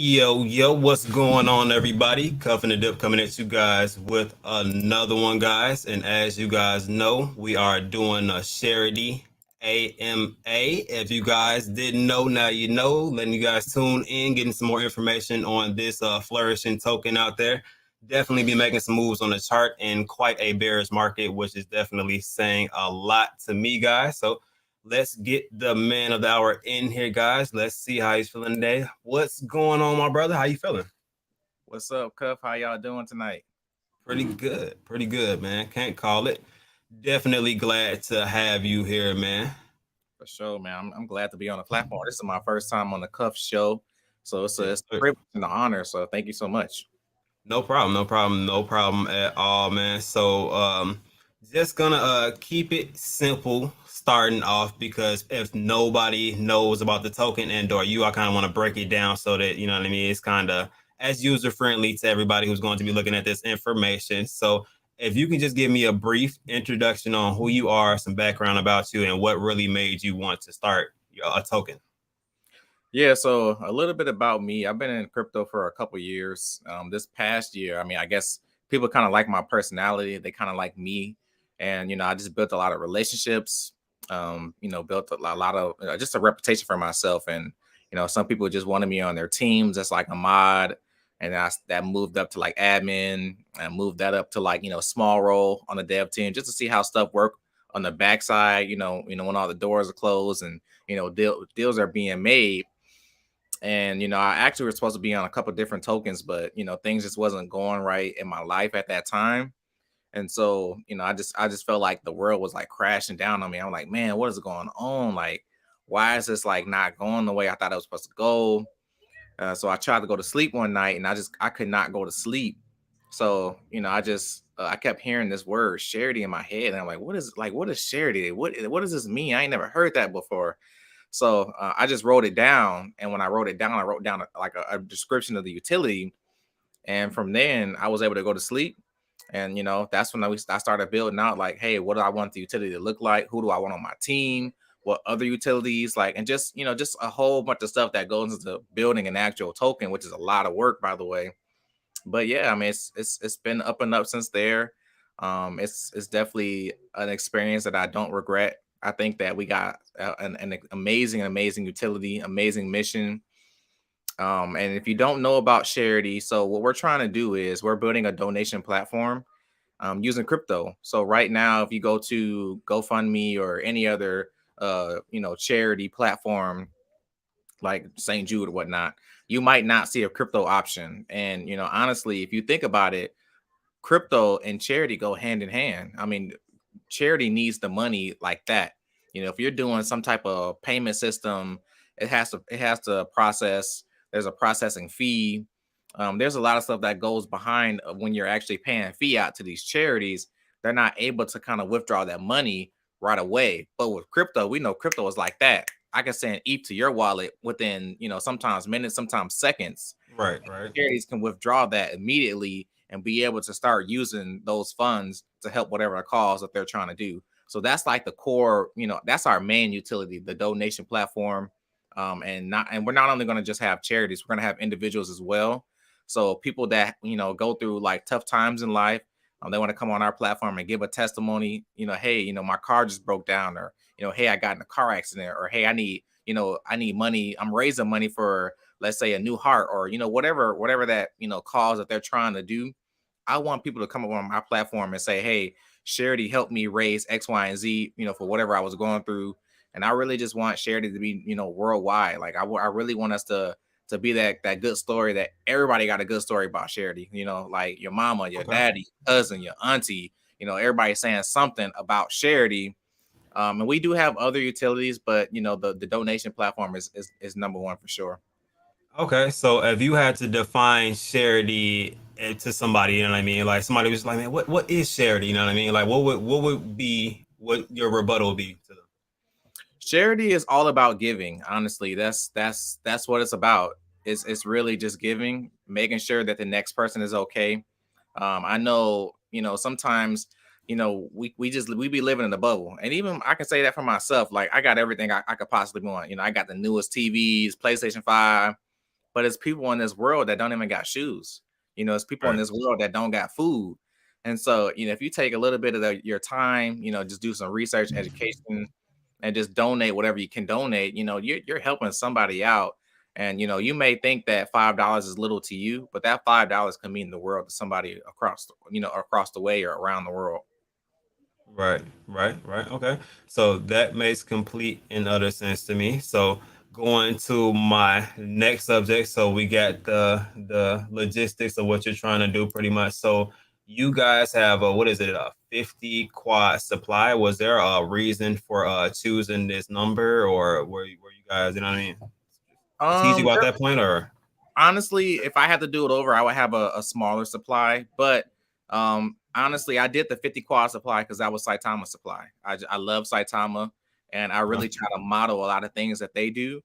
Yo, what's going on, everybody? Cuffin and Dip coming at you guys with another one, guys. And as you guys know, we are doing a Sharity AMA. If you guys didn't know, now you know. Letting you guys tune in, getting some more information on this flourishing token out there. Definitely be making some moves on the chart in quite a bearish market, which is definitely saying a lot to me, guys. So let's get the man of the hour in here, guys. Let's see how he's feeling today. What's going on, my brother? How you feeling? What's up, Cuff? How y'all doing tonight? Pretty good, man. Can't call it. Definitely glad to have you here, man. For sure, man. I'm glad to be on the platform. This is my first time on the Cuff show, so it's a, Yes, it's a sir. privilege and an honor. So thank you so much. No problem at all, man. So, just gonna keep it simple starting off because if nobody knows about the token and/or you, I kind of want to break it down so that you know what I mean. It's kind of as user friendly to everybody who's going to be looking at this information. So, if you can just give me a brief introduction on who you are, some background about you, and what really made you want to start a token. Yeah, so a little bit about me. I've been in crypto for a couple years. This past year, I mean, I guess people kind of like my personality. They kind of like me, and I just built a lot of relationships. Built a lot of just a reputation for myself, and some people just wanted me on their teams. That's like a mod, and that moved up to like admin, and moved that up to like small role on the dev team, just to see how stuff work on the backside. When all the doors are closed and deals are being made. And I actually was supposed to be on a couple different tokens, but things just wasn't going right in my life at that time. And so I just felt like the world was like crashing down on me. I'm like, man, what is going on? Like, why is this like not going the way I thought it was supposed to go? So I tried to go to sleep one night, and I could not go to sleep. So I kept hearing this word charity in my head, and I'm like, what is charity? What does this mean? I ain't never heard that before. So I just wrote it down, and when I wrote it down, I wrote down like a description of the utility, and from then I was able to go to sleep. And that's when I started building out like, hey, what do I want the utility to look like? Who do I want on my team? What other utilities like? And just a whole bunch of stuff that goes into building an actual token, which is a lot of work, by the way. But yeah, I mean, it's been up and up since there. It's definitely an experience that I don't regret. I think that we got an amazing utility, amazing mission. And if you don't know about Charity, so what we're trying to do is we're building a donation platform using crypto. So right now, if you go to GoFundMe or any other charity platform like St. Jude or whatnot, you might not see a crypto option. And honestly, if you think about it, crypto and charity go hand in hand. I mean, charity needs the money like that. If you're doing some type of payment system, it has to process. There's a processing fee. There's a lot of stuff that goes behind when you're actually paying fiat to these charities. They're not able to kind of withdraw that money right away. But with crypto, we know crypto is like that. I can send ETH to your wallet within, sometimes minutes, sometimes seconds. Right. Charities can withdraw that immediately and be able to start using those funds to help whatever cause that they're trying to do. So that's like the core, that's our main utility, the donation platform. And we're not only going to just have charities, we're going to have individuals as well. So people that go through like tough times in life, they want to come on our platform and give a testimony. Hey, my car just broke down, or hey, I got in a car accident, or hey, I need money. I'm raising money for, let's say, a new heart, or whatever that cause that they're trying to do. I want people to come up on my platform and say, hey, Charity helped me raise X, Y, and Z, for whatever I was going through. And I really just want Charity to be, worldwide. Like I really want us to be that good story that everybody got a good story about Charity. Like your mama, your Okay. daddy, cousin, your auntie. Everybody saying something about Charity. And we do have other utilities, but the donation platform is number one for sure. Okay, so if you had to define charity to somebody, you know what I mean? Like somebody was like, man, what is charity? You know what I mean? Like what would be what your rebuttal would be to them? Charity is all about giving. Honestly, that's what it's about. It's really just giving, making sure that the next person is okay. I know, sometimes, we be living in a bubble, and even I can say that for myself. Like I got everything I could possibly want. I got the newest TVs, PlayStation 5. but it's people in this world that don't even got shoes. It's people in Right. this world that don't got food. And so, if you take a little bit of your time, just do some research, education, and just donate whatever you can donate, you're helping somebody out. And you may think that $5 is little to you, but that $5 can mean the world to somebody across the way or around the world. Right, right. Okay. So that makes complete and utter sense to me. So going to my next subject. So we got the logistics of what you're trying to do pretty much. So you guys have what is it, a 50 quad supply? Was there a reason for choosing this number, or were you guys, you know what I mean, strategic about that point, or Honestly, if I had to do it over, I would have a smaller supply. But honestly, I did the 50 quad supply because that was Saitama supply. I love Saitama, and I uh, really try to model a lot of things that they do.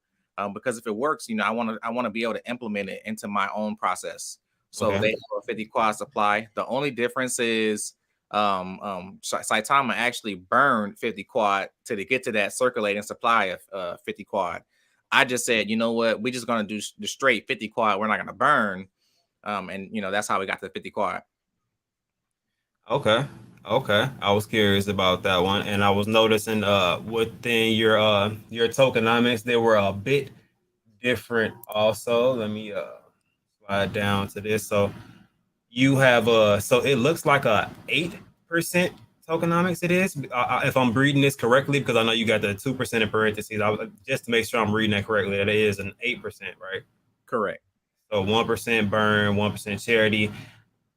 Because if it works, I want to be able to implement it into my own process. So okay. they have a 50 quad supply. The only difference is Saitama actually burned 50 quad to get to that circulating supply of 50 quad. I just said, you know what, we just gonna do the straight 50 quad. We're not gonna burn. And that's how we got to the 50 quad. Okay. Okay. I was curious about that one. And I was noticing within your tokenomics, they were a bit different also. Let me slide down to this. So you have so it looks like a 8% tokenomics it is. If I'm reading this correctly, because I know you got the 2% in parentheses. Just to make sure I'm reading that correctly, that it is an 8%, right? Correct. So 1% burn, 1% charity,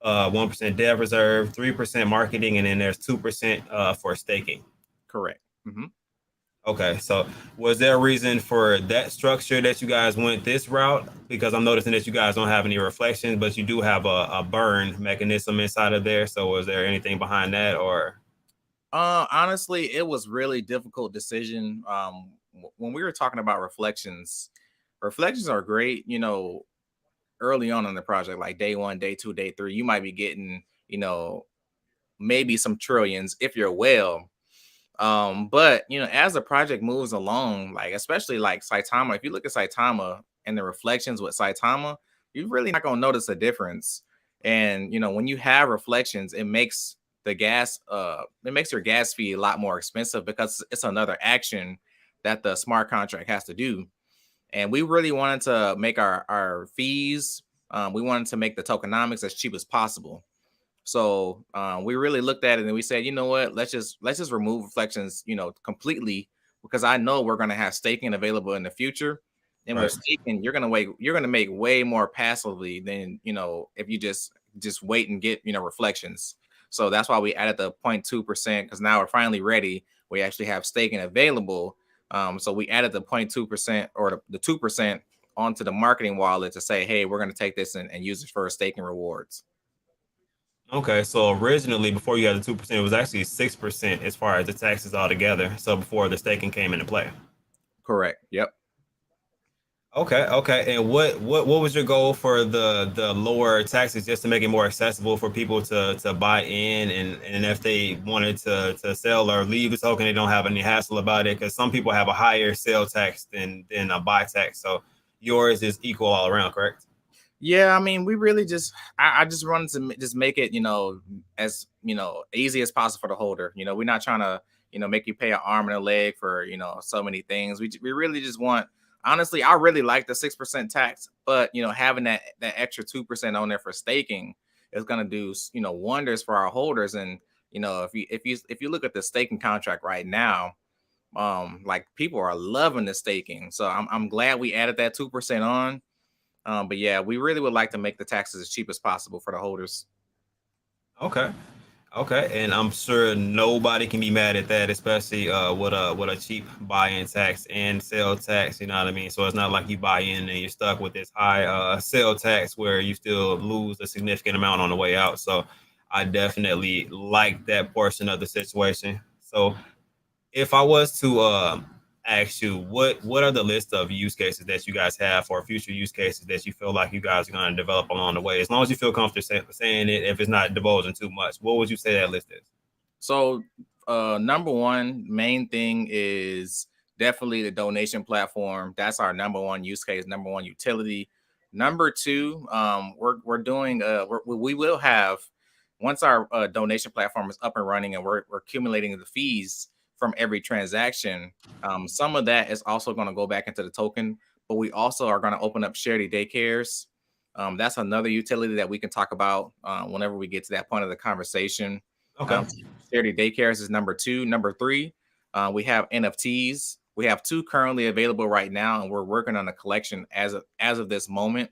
1% dev reserve, 3% marketing, and then there's 2% for staking. Correct. Mm-hmm. Okay, so was there a reason for that structure that you guys went this route? Because I'm noticing that you guys don't have any reflections, but you do have a burn mechanism inside of there. So was there anything behind that, or? Honestly, it was really difficult decision. When we were talking about reflections are great. Early on in the project, like day 1, day 2, day 3, you might be getting, maybe some trillions if you're well. But as the project moves along, like especially like Saitama, if you look at Saitama and the reflections with Saitama, you're really not gonna notice a difference. And when you have reflections, it makes your gas fee a lot more expensive because it's another action that the smart contract has to do. And we really wanted to make our fees, we wanted to make the tokenomics as cheap as possible. So we really looked at it and we said, you know what, let's just remove reflections, completely, because I know we're gonna have staking available in the future. And with Right. staking, you're gonna make way more passively than if you just wait and get reflections. So that's why we added the 0.2% because now we're finally ready. We actually have staking available. So we added the 0.2% or the 2% onto the marketing wallet to say, hey, we're gonna take this and use it for staking rewards. Okay, so originally, before you had the 2%, it was actually 6% as far as the taxes altogether. So before the staking came into play. Correct. Yep. Okay, okay. And what was your goal for the lower taxes, just to make it more accessible for people to buy in, and if they wanted to sell or leave the token, they don't have any hassle about it, because some people have a higher sale tax than a buy tax. So yours is equal all around, correct? Yeah, I mean, we really I just wanted to just make it, as easy as possible for the holder. We're not trying to, make you pay an arm and a leg for, so many things. We really just want, honestly, I really like the 6% tax, but having that extra 2% on there for staking is gonna do wonders for our holders. And if you look at the staking contract right now, like people are loving the staking. So I'm glad we added that 2% on. But yeah, we really would like to make the taxes as cheap as possible for the holders. Okay. Okay, and I'm sure nobody can be mad at that, especially with a cheap buy-in tax and sale tax. You know what I mean? So it's not like you buy in and you're stuck with this high sale tax where you still lose a significant amount on the way out. So I definitely like that portion of the situation. So if I was to ask you, what are the list of use cases that you guys have, or future use cases that you feel like you guys are going to develop along the way? As long as you feel comfortable saying it, if it's not divulging too much, what would you say that list is? So, number one main thing is definitely the donation platform. That's our number one use case, number one utility. Number two, we're doing we will have, once our donation platform is up and running and we're accumulating the fees from every transaction. Some of that is also going to go back into the token, but we also are going to open up Sharity daycares. That's another utility that we can talk about whenever we get to that point of the conversation. Okay. Sharity daycares is number two. Number three, we have NFTs. We have two currently available right now, and we're working on a collection as of this moment.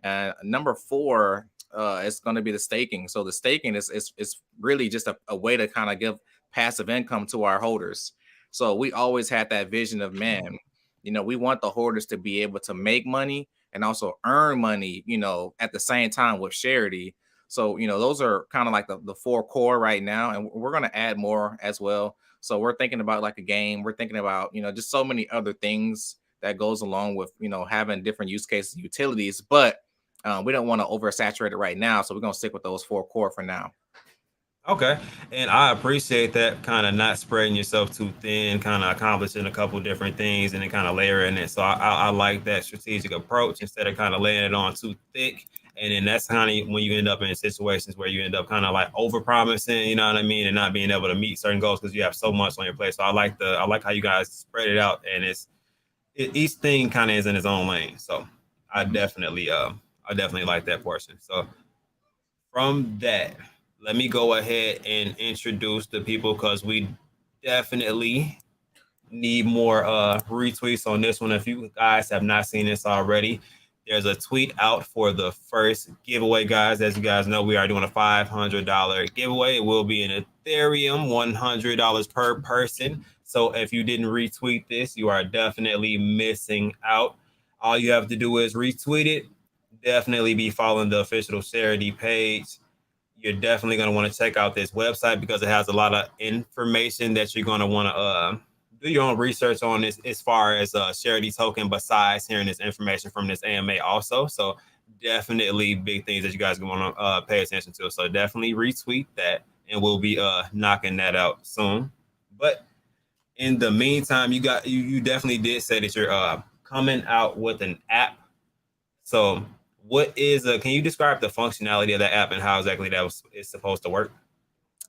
And number four is going to be the staking. So the staking is really just a way to kind of give passive income to our holders. So we always had that vision of, man, we want the holders to be able to make money and also earn money, at the same time with Sharity. So, those are kind of like the four core right now. And we're going to add more as well. So we're thinking about like a game. We're thinking about, just so many other things that goes along with, having different use cases, utilities, but we don't want to oversaturate it right now. So we're going to stick with those four core for now. Okay. And I appreciate that, kind of not spreading yourself too thin, kind of accomplishing a couple different things and then kind of layering it. So I like that strategic approach instead of kind of laying it on too thick. And then that's kind of when you end up in situations where you end up kind of like over promising, you know what I mean, and not being able to meet certain goals because you have so much on your plate. So I like how you guys spread it out, and each thing kind of is in its own lane. So I definitely like that portion. So from that, let me go ahead and introduce the people because we definitely need more retweets on this one. If you guys have not seen this already, there's a tweet out for the first giveaway, guys. As you guys know, we are doing a $500 giveaway. It will be an Ethereum, $100 per person. So if you didn't retweet this, you are definitely missing out. All you have to do is retweet it. Definitely be following the official Sharity page. You're definitely going to want to check out this website because it has a lot of information that you're going to want to do your own research on this as far as Sharity token, besides hearing this information from this AMA also. So definitely big things that you guys want to pay attention to. So definitely retweet that, and we'll be knocking that out soon. But in the meantime, you definitely did say that you're coming out with an app. So what is can you describe the functionality of that app and how exactly is supposed to work?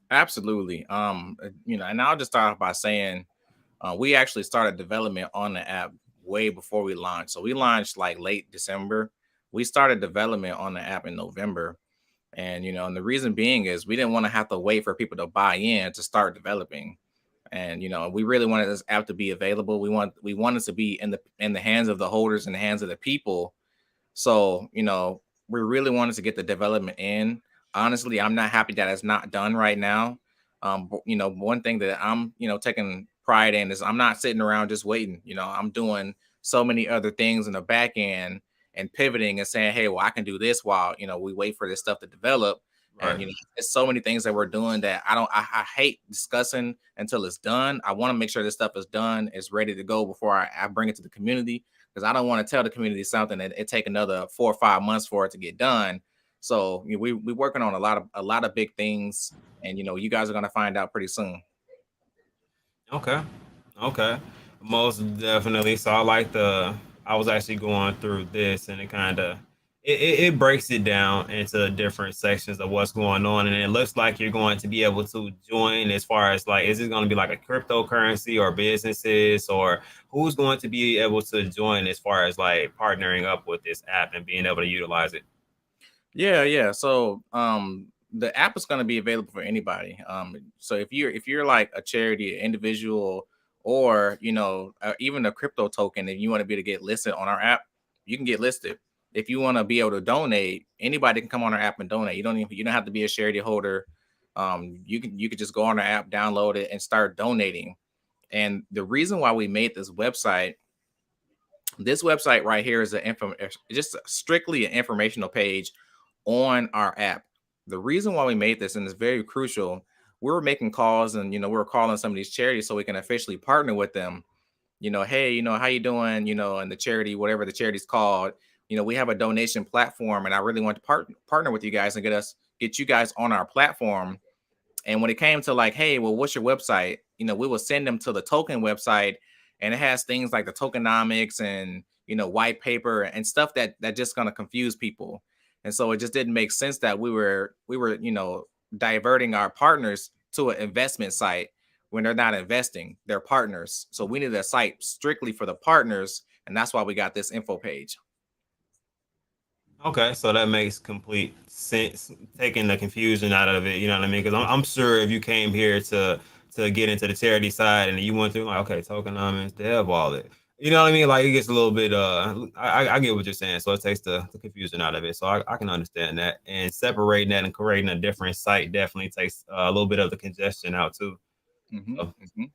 Absolutely. And I'll just start off by saying we actually started development on the app way before we launched. So we launched like late December. We started development on the app in November. And the reason being is we didn't want to have to wait for people to buy in to start developing. And we really wanted this app to be available. We wanted to be in the hands of the holders, in the hands of the people. So, we really wanted to get the development in. Honestly, I'm not happy that it's not done right now. But, one thing that I'm, taking pride in is I'm not sitting around just waiting. I'm doing so many other things in the back end and pivoting and saying, hey, well, I can do this while, we wait for this stuff to develop. Right. And, there's so many things that we're doing that I hate discussing until it's done. I want to make sure this stuff is done, is ready to go before I bring it to the community, because I don't want to tell the community something that it take another 4 or 5 months for it to get done. So we working on a lot of big things, and you guys are gonna find out pretty soon. Okay. Okay. Most definitely. So I was actually going through this, and it breaks it down into different sections of what's going on. And it looks like you're going to be able to join as far as like, is it going to be like a cryptocurrency or businesses, or who's going to be able to join as far as like partnering up with this app and being able to utilize it? Yeah. So the app is going to be available for anybody. So if you're like a charity, an individual, or even a crypto token, and you want to be able to get listed on our app, you can get listed. If you want to be able to donate, anybody can come on our app and donate. You don't have to be a charity holder. You could just go on our app, download it, and start donating. And the reason why we made this website right here is just strictly an informational page on our app. The reason why we made this, and it's very crucial, we were making calls, and we were calling some of these charities so we can officially partner with them. Hey, how you doing? And the charity, whatever the charity's called, we have a donation platform, and I really want to partner with you guys and get you guys on our platform. And when it came to like, hey, well, what's your website? We will send them to the token website, and it has things like the tokenomics and white paper and stuff that just gonna confuse people. And so it just didn't make sense that we were diverting our partners to an investment site when they're not investing, they're partners. So we needed a site strictly for the partners, and that's why we got this info page. Okay, so that makes complete sense, taking the confusion out of it. You know what I mean? Because I'm sure if you came here to get into the charity side and you went through like, okay, tokenomics, dev wallet, you know what I mean? Like it gets a little bit. I get what you're saying. So it takes the confusion out of it. So I can understand that. And separating that and creating a different site definitely takes a little bit of the congestion out too. Mm-hmm, So, mm-hmm. so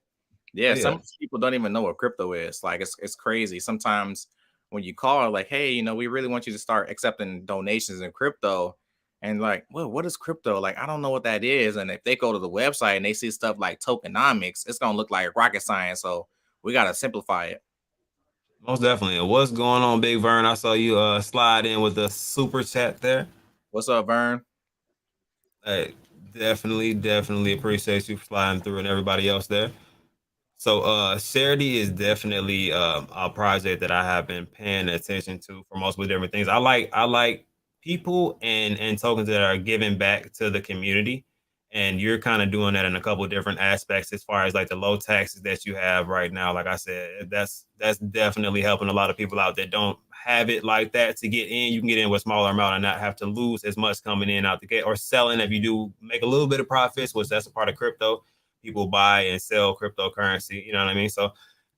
Yeah, yeah. some people don't even know what crypto is. Like it's crazy. Sometimes when you call, like, hey, we really want you to start accepting donations in crypto. And like, well, what is crypto? Like, I don't know what that is. And if they go to the website and they see stuff like tokenomics, it's gonna look like rocket science. So we gotta simplify it. Most definitely. What's going on, Big Vern? I saw you slide in with the super chat there. What's up, Vern? Hey, definitely appreciate you sliding through and everybody else there. So, Sharity is definitely a project that I have been paying attention to for multiple different things. I like people and tokens that are giving back to the community, and you're kind of doing that in a couple of different aspects as far as like the low taxes that you have right now. Like I said, that's definitely helping a lot of people out that don't have it like that to get in. You can get in with a smaller amount and not have to lose as much coming in out the gate or selling. If you do make a little bit of profits, which that's a part of crypto, people buy and sell cryptocurrency. You know what I mean? So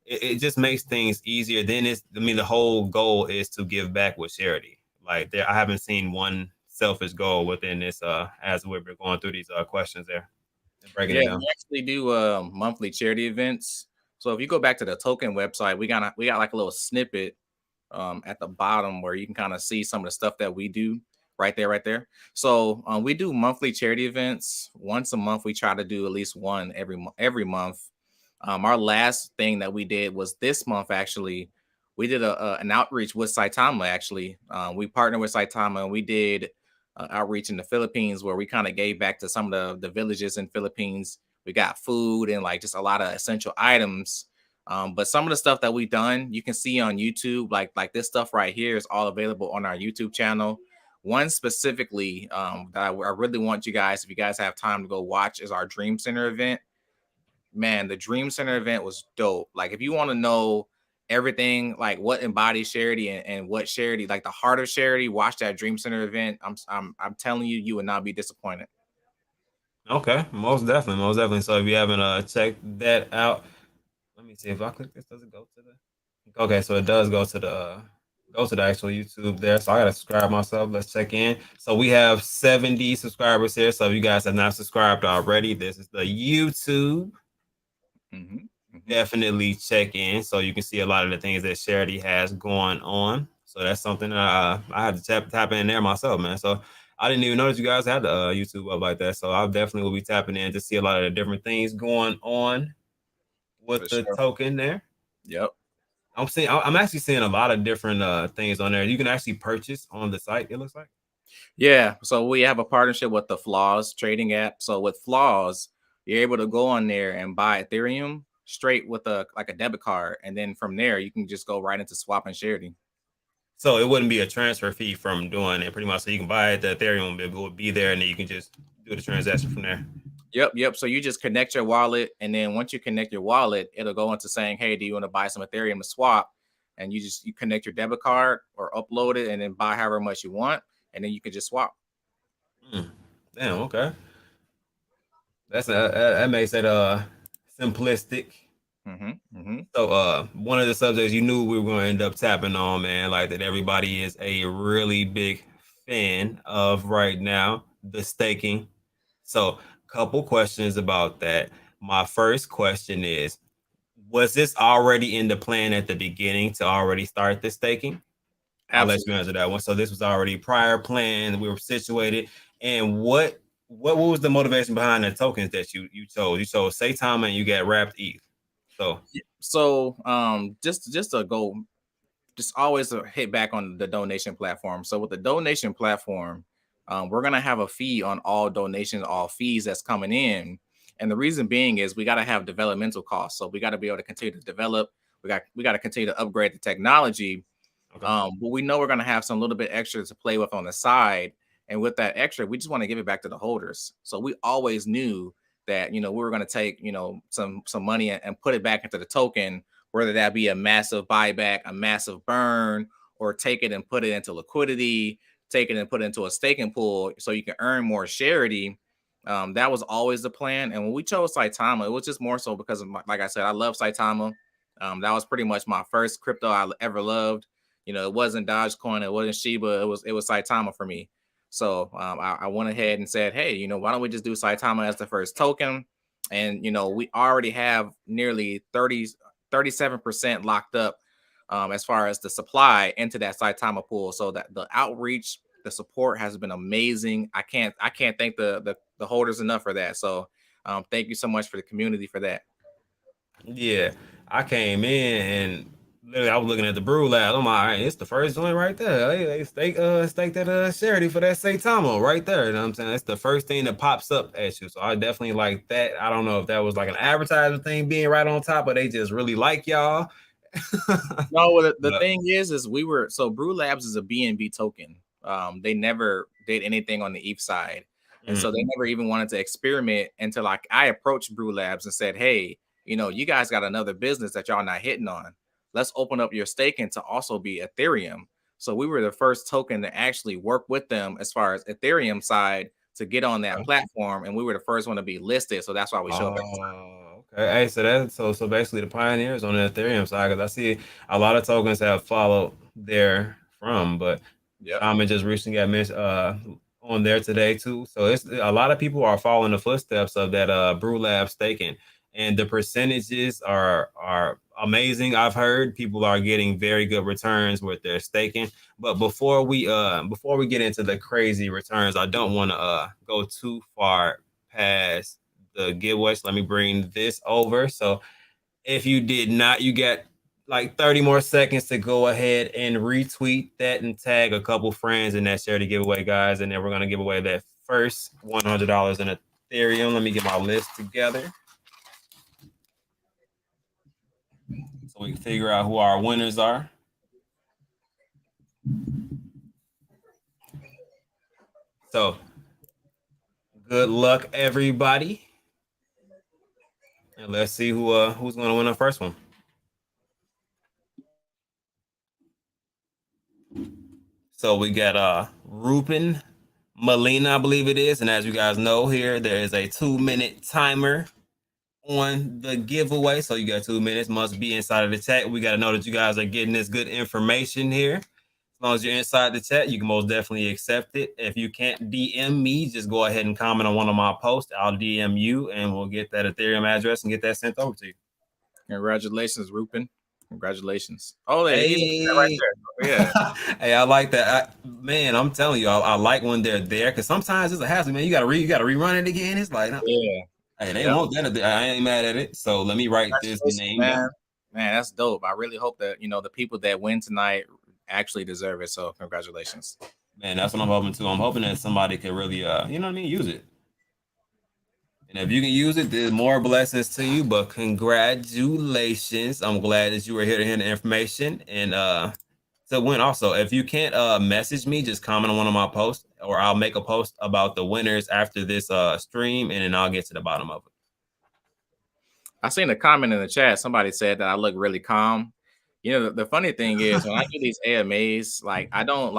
it just makes things easier. Then the whole goal is to give back with charity. Like I haven't seen one selfish goal within this as we're going through these questions there and breaking Yeah, it we down. actually do monthly charity events. So if you go back to the token website, we got like a little snippet at the bottom where you can kind of see some of the stuff that we do right there, right there. So we do monthly charity events. Once a month, we try to do at least one every month. Our last thing that we did was this month actually. We did an outreach with Saitama actually. We partnered with Saitama and we did outreach in the Philippines where we kind of gave back to some of the villages in Philippines. We got food and like just a lot of essential items. But some of the stuff that we've done, you can see on YouTube, like this stuff right here is all available on our YouTube channel. One specifically that I really want you guys, if you guys have time to go watch, is our Dream Center event. Man, the Dream Center event was dope. Like if you want to know everything, like what embodies charity and what charity, like the heart of charity, watch that Dream Center event. I'm telling you, you would not be disappointed. Okay, most definitely. So if you haven't checked that out, let me see if I click this. Does it go to the? Okay, so it does go to the actual YouTube there. So I gotta subscribe myself. Let's check in. So we have 70 subscribers here. So if you guys have not subscribed already, this is the YouTube. Mm-hmm, mm-hmm. Definitely check in so you can see a lot of the things that Charity has going on. So that's something that I had to tap in there myself, man. So I didn't even notice you guys had the YouTube up like that. So I definitely will be tapping in to see a lot of the different things going on For with the sure. token there. Yep. I'm actually seeing a lot of different things on there. You can actually purchase on the site. It looks like. Yeah, so we have a partnership with the Flaws trading app. So with Flaws, you're able to go on there and buy Ethereum straight with a debit card, and then from there you can just go right into swap and charity. So it wouldn't be a transfer fee from doing it pretty much. So you can buy it, the Ethereum, it would be there, and then you can just do the transaction from there. Yep, yep. So you just connect your wallet, and then once you connect your wallet, it'll go into saying, "Hey, do you want to buy some Ethereum to swap?" And you connect your debit card or upload it, and then buy however much you want, and then you can just swap. Hmm. Damn. Okay. That makes it simplistic. Mm-hmm, mm-hmm. So one of the subjects you knew we were going to end up tapping on, man, like that everybody is a really big fan of right now, the staking. So couple questions about that. My first question is, was this already in the plan at the beginning to already start the staking? I'll let you Absolutely. answer that one. So this was already prior plan. We were situated. And what was the motivation behind the tokens that you chose? You chose Saitama and you got wrapped ETH. So So just to go just always hit back on the donation platform. So with the donation platform, we're gonna have a fee on all donations, all fees that's coming in. And the reason being is we got to have developmental costs. So we got to be able to continue to develop. We got to continue to upgrade the technology. Okay. But we know we're going to have some little bit extra to play with on the side. And with that extra, we just want to give it back to the holders. So we always knew that, we were going to take, some money and put it back into the token, whether that be a massive buyback, a massive burn, or take it and put it into liquidity, take it and put it into a staking pool so you can earn more Sharity. That was always the plan. And when we chose Saitama, it was just more so because of like I said, I love Saitama. That was pretty much my first crypto I ever loved. It wasn't Dogecoin, it wasn't Shiba, it was Saitama for me. So I went ahead and said, hey, why don't we just do Saitama as the first token? And we already have nearly 37% locked up as far as the supply into that Saitama pool. So that the outreach, the support has been amazing. I can't thank the holders enough for that. So thank you so much for the community for that. Yeah, I came in and literally I was looking at the brew lab. I'm like, all right, it's the first joint right there. They stake that Charity for that Saitama right there. You know what I'm saying? It's the first thing that pops up at you. So I definitely like that. I don't know if that was like an advertising thing being right on top, but they just really like y'all. No, well, the But, thing is Brew Labs is a BNB token. They never did anything on the ETH side. And so they never even wanted to experiment until like I approached Brew Labs and said, hey, you guys got another business that y'all not hitting on. Let's open up your staking to also be Ethereum. So we were the first token to actually work with them as far as Ethereum side to get on that platform. And we were the first one to be listed. So that's why we show up. okay. Hey, so basically the pioneers on the Ethereum side, because I see a lot of tokens have followed there from, but Yep. Shaman just recently got mentioned on there today too. So it's a lot of people are following the footsteps of that Brew Lab staking, and the percentages are amazing. I've heard people are getting very good returns with their staking. But before we get into the crazy returns, I don't want to go too far past the giveaways. Let me bring this over. So if you did not, you get like 30 more seconds to go ahead and retweet that and tag a couple friends in that Charity giveaway, guys. And then we're going to give away that first $100 in Ethereum. Let me get my list together so we can figure out who our winners are. So good luck, everybody. And let's see who's going to win the first one. So we got Ruben Molina, I believe it is. And as you guys know here, there is a 2-minute timer on the giveaway. So you got 2 minutes, must be inside of the chat. We got to know that you guys are getting this good information here. As long as you're inside the chat, you can most definitely accept it. If you can't DM me, just go ahead and comment on one of my posts. I'll DM you and we'll get that Ethereum address and get that sent over to you. Congratulations, Rupen. Congratulations. Oh, hey. he's right there. Yeah. Hey, I like that. Man, I'm telling you, I like when they're there because sometimes it's a hassle, man. You gotta rerun it again. It's like, Yeah. Hey, they want that. I ain't mad at it. So let me write this name down. Man, that's dope. I really hope that the people that win tonight actually deserve it. So congratulations. Man, that's what I'm hoping too. I'm hoping that somebody can really you know what I mean, use it. And if you can use it, there's more blessings to you. But congratulations. I'm glad that you were here to hear the information and to win. Also, if you can't message me, just comment on one of my posts, or I'll make a post about the winners after this stream, and then I'll get to the bottom of it. I seen a comment in the chat. Somebody said that I look really calm. The funny thing is when I do these AMAs, like I don't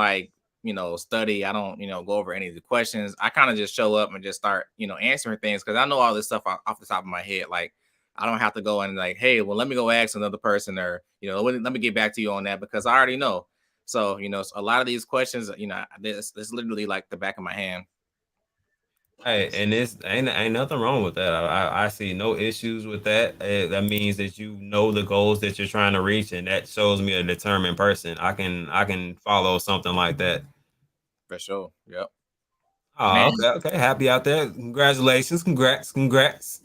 study. I don't go over any of the questions. I kind of just show up and just start answering things because I know all this stuff off the top of my head. Like I don't have to go and like, hey, well, let me go ask another person, or let me get back to you on that because I already know. So a lot of these questions, this literally like the back of my hand. Hey, and this ain't nothing wrong with that. I see no issues with that. That means that you know the goals that you're trying to reach, and that shows me a determined person. I can follow something like that. For sure. Yep. Oh, okay. Happy out there. Congratulations. Congrats.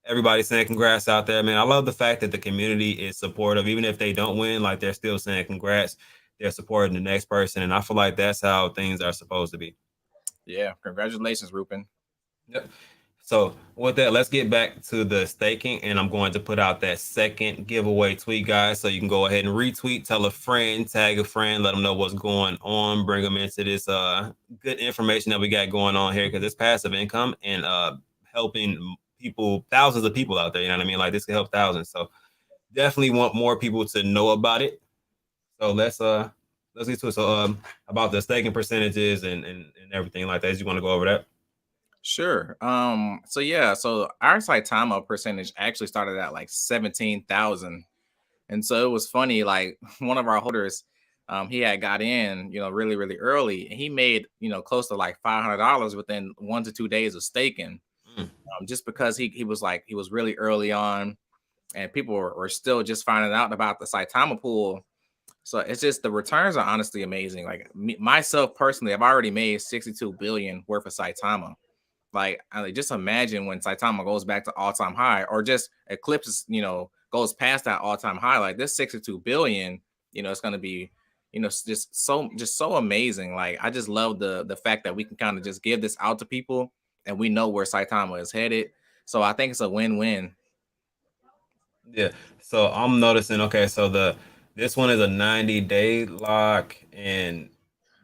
Everybody's saying congrats out there, man. I love the fact that the community is supportive, even if they don't win. Like they're still saying congrats. They're supporting the next person, and I feel like that's how things are supposed to be. Yeah, congratulations, Rupen. Yep. So with that, let's get back to the staking, and I'm going to put out that second giveaway tweet, guys. So you can go ahead and retweet, tell a friend, tag a friend, let them know what's going on, bring them into this good information that we got going on here, because it's passive income and helping people, thousands of people out there. You know what I mean? Like this can help thousands. So definitely want more people to know about it. So let's get to it. So about the staking percentages and everything like that. You want to go over that? Sure. So yeah, so our Saitama percentage actually started at like 17,000. And so it was funny, like one of our holders, he had got in, really, really early, and he made, close to like $500 within 1 to 2 days of staking, Mm. just because he was like, he was really early on, and people were still just finding out about the Saitama pool. So it's just the returns are honestly amazing. Like myself personally, I've already made 62 billion worth of Saitama. Like, just imagine when Saitama goes back to all-time high, or just eclipses, goes past that all-time high. Like this 62 billion, it's going to be, just so amazing. Like I just love the fact that we can kind of just give this out to people, and we know where Saitama is headed. So I think it's a win-win. Yeah. So I'm noticing. Okay. So this one is a 90-day lock, and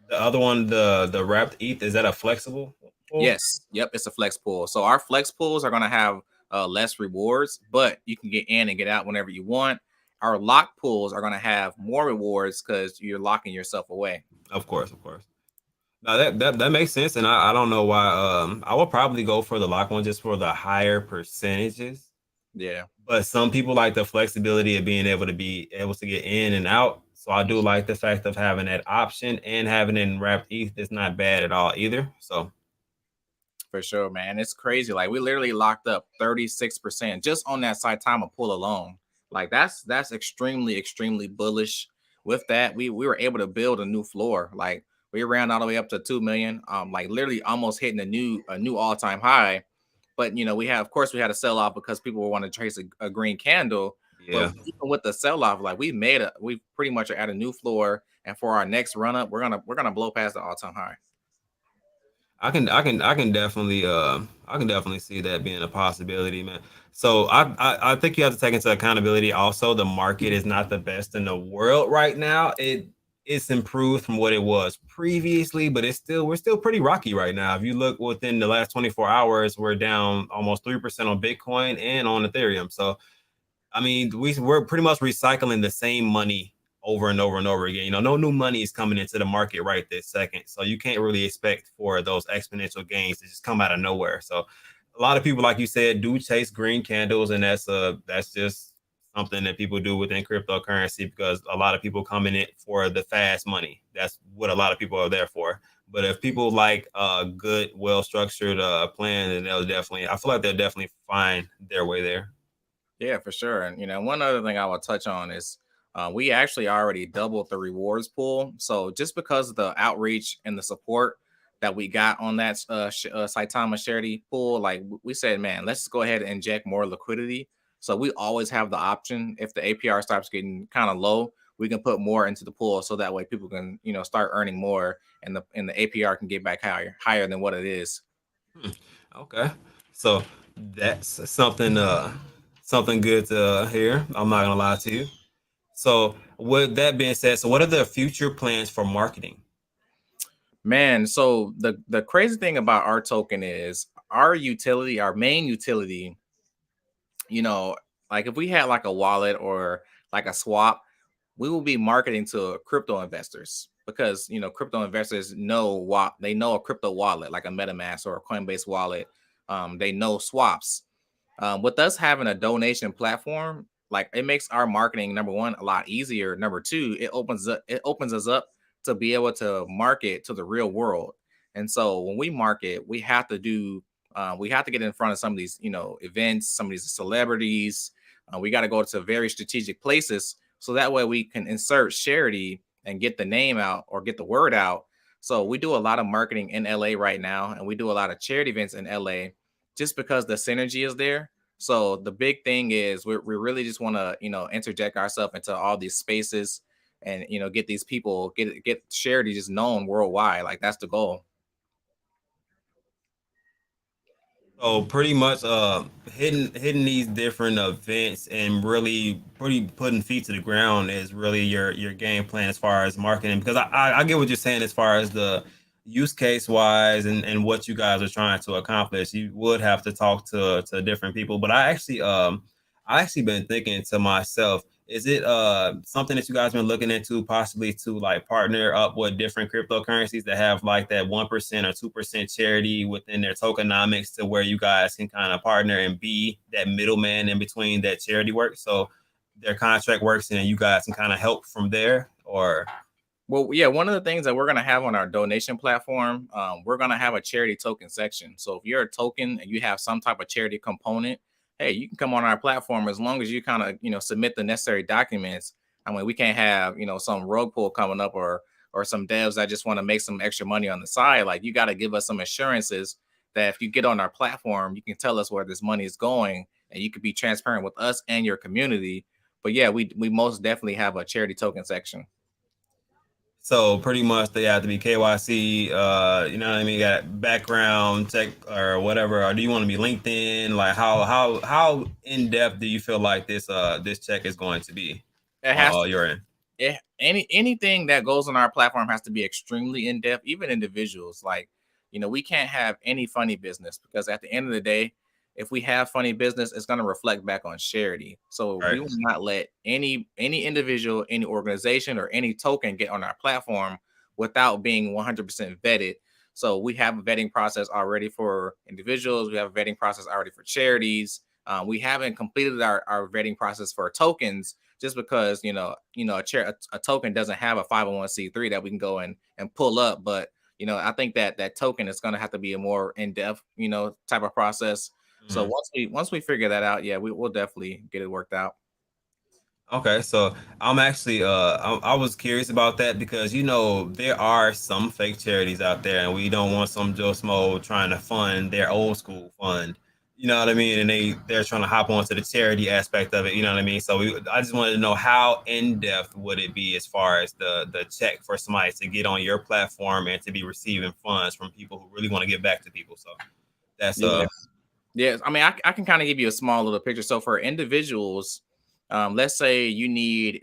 the other one, the wrapped ETH, is that a flexible pool? Yes, yep, it's a flex pool. So our flex pools are going to have less rewards, but you can get in and get out whenever you want. Our lock pools are going to have more rewards because you're locking yourself away. Of course, of course. Now that makes sense, and I don't know why. I would probably go for the lock one just for the higher percentages. Yeah, But some people like the flexibility of being able to get in and out. So I do like the fact of having that option and having it in wrapped ETH. It's not bad at all either. So for sure, man. It's crazy. Like we literally locked up 36% just on that Saitama pool alone. Like that's extremely, extremely bullish. With that, we were able to build a new floor. Like we ran all the way up to 2 million, like literally almost hitting a new all-time high. But we had, of course, we had a sell off because people want to trace a green candle. But yeah. even with the sell off, like we pretty much are at a new floor, and for our next run up, we're gonna blow past the all time high. I can definitely see that being a possibility, man. So I think you have to take into accountability also the market is not the best in the world right now. It's improved from what it was previously, but we're still pretty rocky right now. If you look within the last 24 hours, we're down almost 3% on Bitcoin and on Ethereum. So I mean, we're pretty much recycling the same money over and over and over again. No new money is coming into the market right this second. So you can't really expect for those exponential gains to just come out of nowhere. So a lot of people, like you said, do chase green candles, and that's just something that people do within cryptocurrency because a lot of people come in it for the fast money. That's what a lot of people are there for. But if people like a good, well structured plan, then I feel like they'll definitely find their way there. Yeah, for sure. And one other thing I will touch on is we actually already doubled the rewards pool. So just because of the outreach and the support that we got on that Saitama Sharity pool, like we said, man, let's go ahead and inject more liquidity. So we always have the option if the APR starts getting kind of low, we can put more into the pool so that way people can start earning more, and the APR can get back higher than what it is. Hmm. Okay. So that's something good to hear. I'm not gonna lie to you. So with that being said, so what are the future plans for marketing? Man, so the crazy thing about our token is our utility, our main utility, you know, like if we had like a wallet or like a swap, we will be marketing to crypto investors because crypto investors know what they know a crypto wallet like a MetaMask or a Coinbase wallet. They know swaps. With us having a donation platform, like it makes our marketing, number one, a lot easier. Number two, it opens us up to be able to market to the real world. And so when we market, we have to get in front of some of these events, some of these celebrities. We got to go to very strategic places so that way we can insert Sharity and get the name out or get the word out. So we do a lot of marketing in LA right now, and we do a lot of charity events in LA just because the synergy is there. So the big thing is we really just want to interject ourselves into all these spaces and get these people get Charity just known worldwide. Like that's the goal. So pretty much hitting these different events and really pretty putting feet to the ground is really your game plan as far as marketing, because I get what you're saying as far as the use case wise and what you guys are trying to accomplish. You would have to talk to different people, but I actually been thinking to myself, is it something that you guys been looking into possibly to like partner up with different cryptocurrencies that have like that 1% or 2% charity within their tokenomics, to where you guys can kind of partner and be that middleman in between that charity work, so their contract works and you guys can kind of help from there? Or Well, yeah, one of the things that we're going to have on our donation platform, we're going to have a charity token section. So if you're a token and you have some type of charity component, hey, you can come on our platform as long as you kind of, submit the necessary documents. I mean, we can't have, some rogue pool coming up, or some devs that just want to make some extra money on the side. Like, you got to give us some assurances that if you get on our platform, you can tell us where this money is going, and you could be transparent with us and your community. But yeah, we most definitely have a charity token section. so pretty much they have to be KYC, you know what I mean, got background check or whatever, or do you want to be LinkedIn? Like how in depth do you feel like this check is going to be It on has all to your end? anything that goes on our platform has to be extremely in depth. Even individuals, like, we can't have any funny business, because at the end of the day, if we have funny business, it's going to reflect back on Charity. So we Right. will not let any individual, any organization, or any token get on our platform without being 100% vetted. So we have a vetting process already for individuals. We have a vetting process already for charities. We haven't completed our vetting process for tokens, just because a token doesn't have a 501c3 that we can go and pull up. But I think that token is going to have to be a more in-depth type of process. So Mhm. once we figure that out, yeah, we will definitely get it worked out. Okay, so I'm actually I was curious about that because there are some fake charities out there, and we don't want some Joe Smo trying to fund their old school fund. You know what I mean? And they're trying to hop onto the charity aspect of it. You know what I mean? So I just wanted to know, how in depth would it be as far as the check for somebody to get on your platform and to be receiving funds from people who really want to give back to people. So that's Yeah. Yeah, I mean, I can kind of give you a small little picture. So for individuals, let's say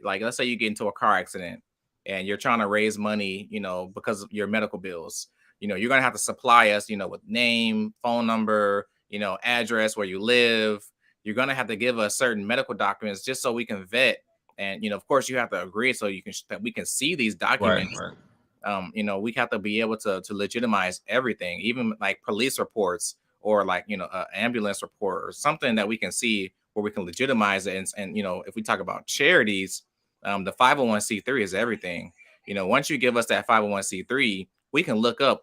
let's say you get into a car accident and you're trying to raise money, because of your medical bills. You're gonna have to supply us, with name, phone number, address, where you live. You're gonna have to give us certain medical documents just so we can vet, and of course, you have to agree so that we can see these right, documents. right. We have to be able to legitimize everything, even like police reports, or like an ambulance report, or something that we can see where we can legitimize it. And if we talk about charities, the 501c3 is everything. Once you give us that 501c3, we can look up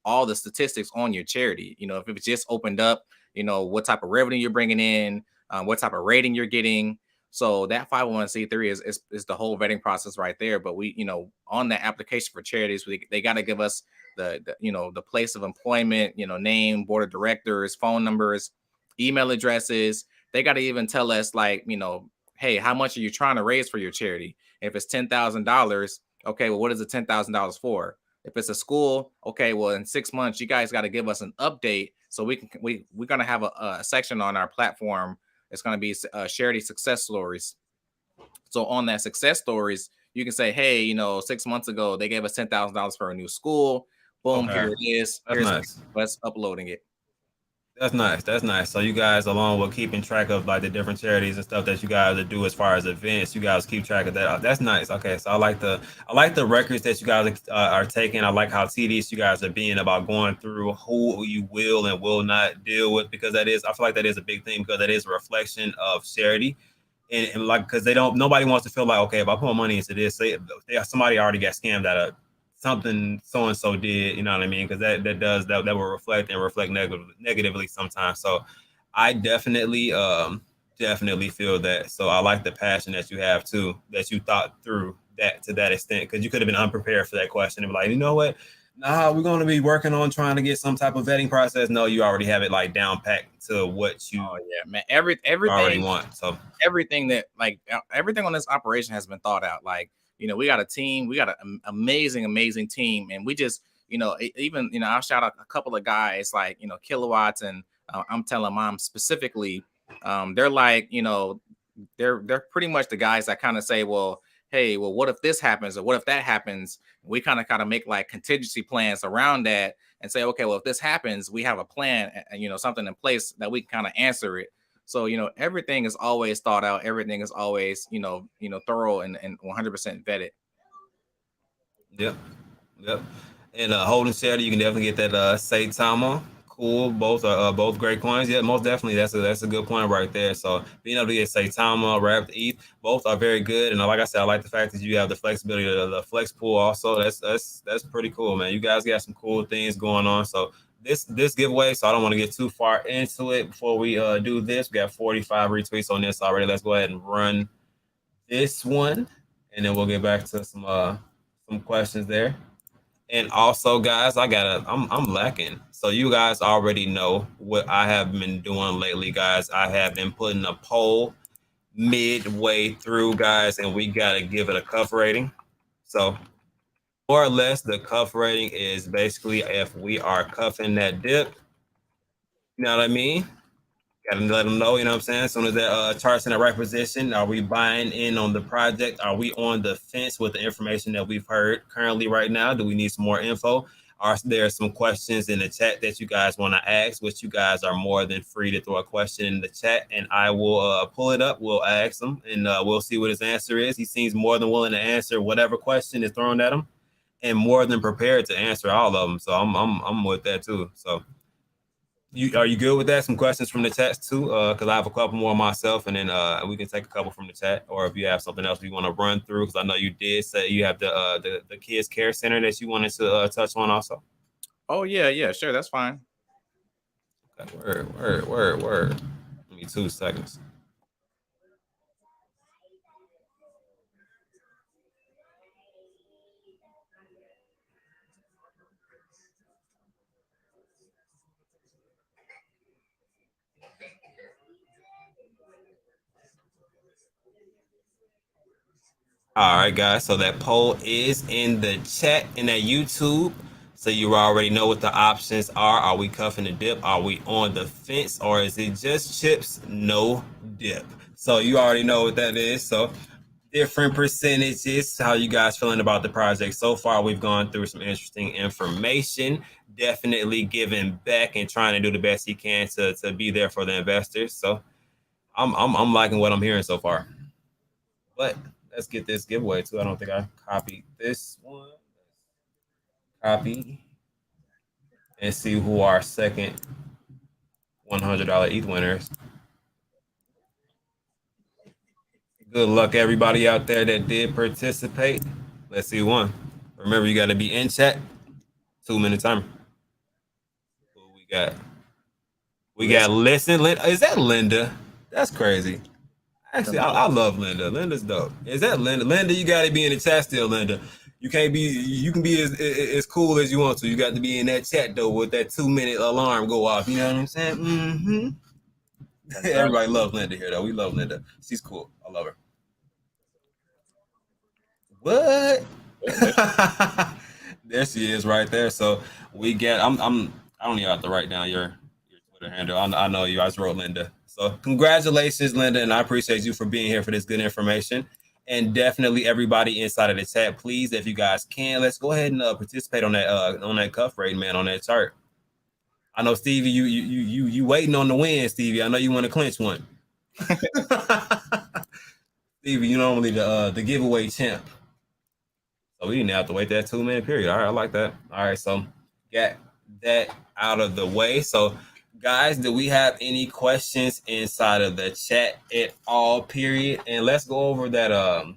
all the statistics on your charity. If it's just opened up, what type of revenue you're bringing in, what type of rating you're getting. So that 501c3 is the whole vetting process right there. But we, on the application for charities, they got to give us the place of employment, name, board of directors, phone numbers, email addresses. They got to even tell us, like, hey, how much are you trying to raise for your charity? If it's $10,000, okay, well, what is the $10,000 for? If it's a school, okay, well, in 6 months, you guys got to give us an update, so we're gonna have a section on our platform. It's gonna be charity success stories. So on that success stories, you can say, hey, 6 months ago they gave us $10,000 for a new school. Boom, Okay, here it is. that's Here's nice. us uploading it. That's nice. That's nice. So you guys, along with keeping track of like the different charities and stuff that you guys do as far as events, you guys keep track of that. That's nice. Okay, so I like the records that you guys are taking. I like how tedious you guys are being about going through who you will and will not deal with, because I feel like that is a big thing, because that is a reflection of charity. And like, because nobody wants to feel like, okay, if I put my money into this, somebody already got scammed out of something so and so did, you know what I mean? Because that will reflect negatively sometimes. So I definitely feel that. So I like the passion that you have too, that you thought through that to that extent, because you could have been unprepared for that question and be like, you know what? Nah, we're going to be working on trying to get some type of vetting process. No, you already have it like down packed to what you Oh yeah, man. already want. So Everything that like everything on this operation has been thought out. Like, we got a team, we got an amazing team, and we just, even, I'll shout out a couple of guys like, Kilowatts and I'm telling moms specifically, they're like, they're pretty much the guys that kind of say, well, hey, well, what if this happens or what if that happens? We kind of make like contingency plans around that and say, okay, well, if this happens, we have a plan and something in place that we can kind of answer it. So everything is always thought out. Everything is always thorough and 100% vetted. Yep. Yep. And holding Sharity, you can definitely get that Saitama. Cool. Both great coins. Yeah, most definitely. That's a good point right there. So being able to get Saitama, Wrapped ETH, both are very good. And like I said, I like the fact that you have the flexibility of the flex pool also. That's pretty cool, man. You guys got some cool things going on. So this giveaway, so I don't want to get too far into it before we do this. We got 45 retweets on this already. Let's go ahead and run this one, and then we'll get back to some questions there. And also, guys, I'm lacking. So you guys already know what I have been doing lately, guys. I have been putting a poll midway through, guys, and we gotta give it a cuff rating. So more or less, the cuff rating is basically if we are cuffing that dip. You know what I mean? Gotta let them know, you know what I'm saying? As soon as that chart's in the right position, are we buying in on the project? Are we on the fence with the information that we've heard currently right now? Do we need some more info? Are there some questions in the chat that you guys want to ask, which you guys are more than free to throw a question in the chat, and I will pull it up. We'll ask him, and we'll see what his answer is. He seems more than willing to answer whatever question is thrown at him, and more than prepared to answer all of them. So I'm with that too. So are you good with that? Some questions from the chat too, because I have a couple more myself, and then we can take a couple from the chat, or if you have something else we want to run through, because I know you did say you have the kids care center that you wanted to touch on also. Oh yeah, sure, that's fine. Okay, word. Give me 2 seconds. All right, guys. So that poll is in the chat in that YouTube. So you already know what the options are. Are we cuffing the dip? Are we on the fence? Or is it just chips, no dip? So you already know what that is. So different percentages. How you guys feeling about the project so far? We've gone through some interesting information. Definitely giving back and trying to do the best he can to be there for the investors. So I'm liking what I'm hearing so far. But let's get this giveaway too. I don't think I copied this one. Copy and see who our second $100 ETH winners. Good luck, everybody out there that did participate. Let's see who won. Remember, you got to be in chat. 2-minute timer. Who we got? We got Listen. Is that Linda? That's crazy. Actually, I love Linda. Linda's dope. Is that Linda? Linda, you got to be in the chat still, Linda. You can't be. You can be as cool as you want to. You got to be in that chat though with that 2-minute alarm go off. You know what I'm saying? Mm-hmm. Everybody loves Linda here though. We love Linda. She's cool. I love her. What? There she is right there. So we get. I don't even have to write down your Twitter handle. I know you. I just wrote Linda. So congratulations, Linda, and I appreciate you for being here for this good information. And definitely everybody inside of the chat, please, if you guys can, let's go ahead and participate on that cuff rate, man, on that chart. I know Stevie, you waiting on the win, Stevie. I know you want to clinch one. Stevie, you normally the giveaway champ. So we didn't have to wait that 2-minute period. All right, I like that. All right, so got that out of the way. So guys, do we have any questions inside of the chat at all, period? And let's go over that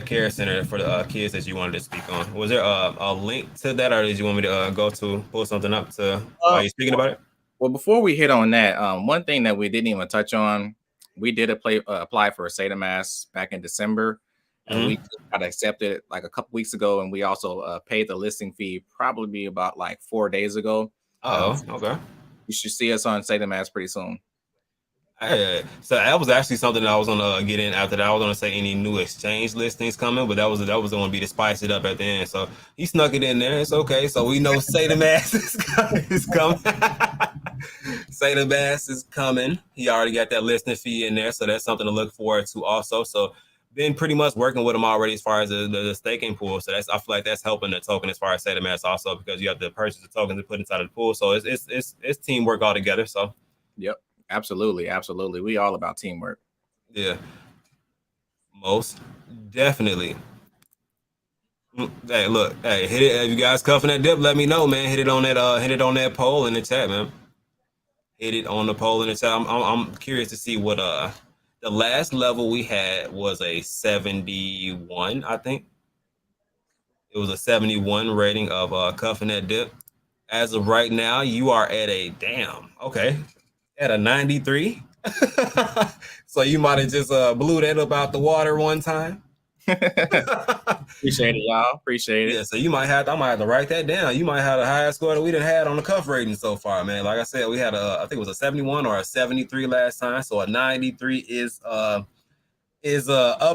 care center for the kids that you wanted to speak on. Was there a link to that, or did you want me to go to pull something up to while you're speaking about it? Well, before we hit on that, one thing that we didn't even touch on, we did apply for a Saitamass back in December, and we got accepted like a couple weeks ago, and we also paid the listing fee probably about like 4 days ago. Oh, okay. You should see us on Saitamass pretty soon. So that was actually something that I was gonna get in after that. I was gonna say any new exchange listings coming, but that was gonna be to spice it up at the end. So he snuck it in there. It's okay. So we know Say the Mass is coming. Say the Mass is coming. He already got that listing fee in there, so that's something to look forward to also. So been pretty much working with him already as far as the staking pool. So that's I feel like that's helping the token as far as Say the Mass also because you have to purchase the tokens to put inside of the pool. So it's teamwork all together. So Yep, absolutely. We all about teamwork. yeah. Most definitely. Hey, look, hey, hit it. If you guys cuffing that dip, let me know, man. Hit it on that poll in the chat, man. Hit it on the poll in the chat. I'm curious to see what the last level we had was a 71, I think. It was a 71 rating of cuffing that dip. As of right now, you are at a damn, okay, at a 93. So you might have just blew that up out the water one time. Appreciate it, y'all. Appreciate it. Yeah, so I might have to write that down. You might have the highest score that we done had on the cuff rating so far, man. Like I said, we had I think it was a 71 or a 73 last time. So a 93 is up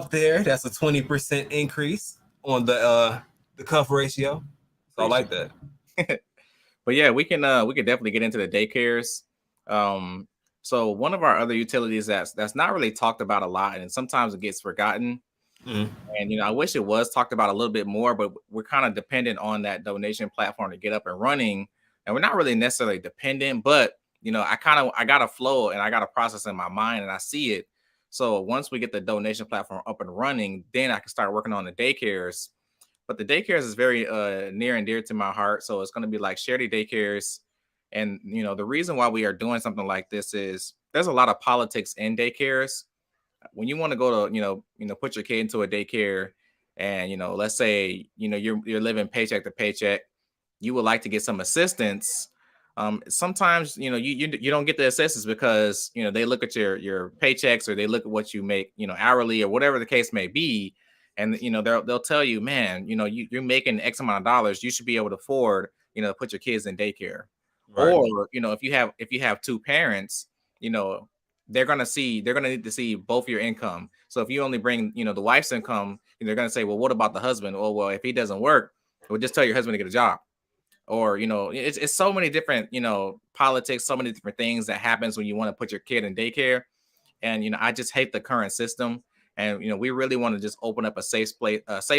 there. That's a 20% increase on the cuff ratio. So I like that. But yeah, we can definitely get into the daycares. So one of our other utilities that's not really talked about a lot, and sometimes it gets forgotten. Mm-hmm. And I wish it was talked about a little bit more, but we're kind of dependent on that donation platform to get up and running. And we're not really necessarily dependent, but I got a flow and I got a process in my mind and I see it. So once we get the donation platform up and running, then I can start working on the daycares. But the daycares is very near and dear to my heart. So it's going to be like Sharity daycares. And the reason why we are doing something like this is there's a lot of politics in daycares. When you want to go to put your kid into a daycare, and let's say you're living paycheck to paycheck, you would like to get some assistance. Sometimes you don't get the assistance because they look at your paychecks, or they look at what you make hourly, or whatever the case may be, and they'll tell you, man, you're making X amount of dollars, you should be able to afford to put your kids in daycare. Right. Or if you have two parents, they're gonna need to see both your income. So if you only bring the wife's income, they're gonna say, well, what about the husband? Oh, well, if he doesn't work, well, just tell your husband to get a job. Or it's so many different politics, so many different things that happens when you want to put your kid in daycare. And I just hate the current system. And we really want to just open up a safe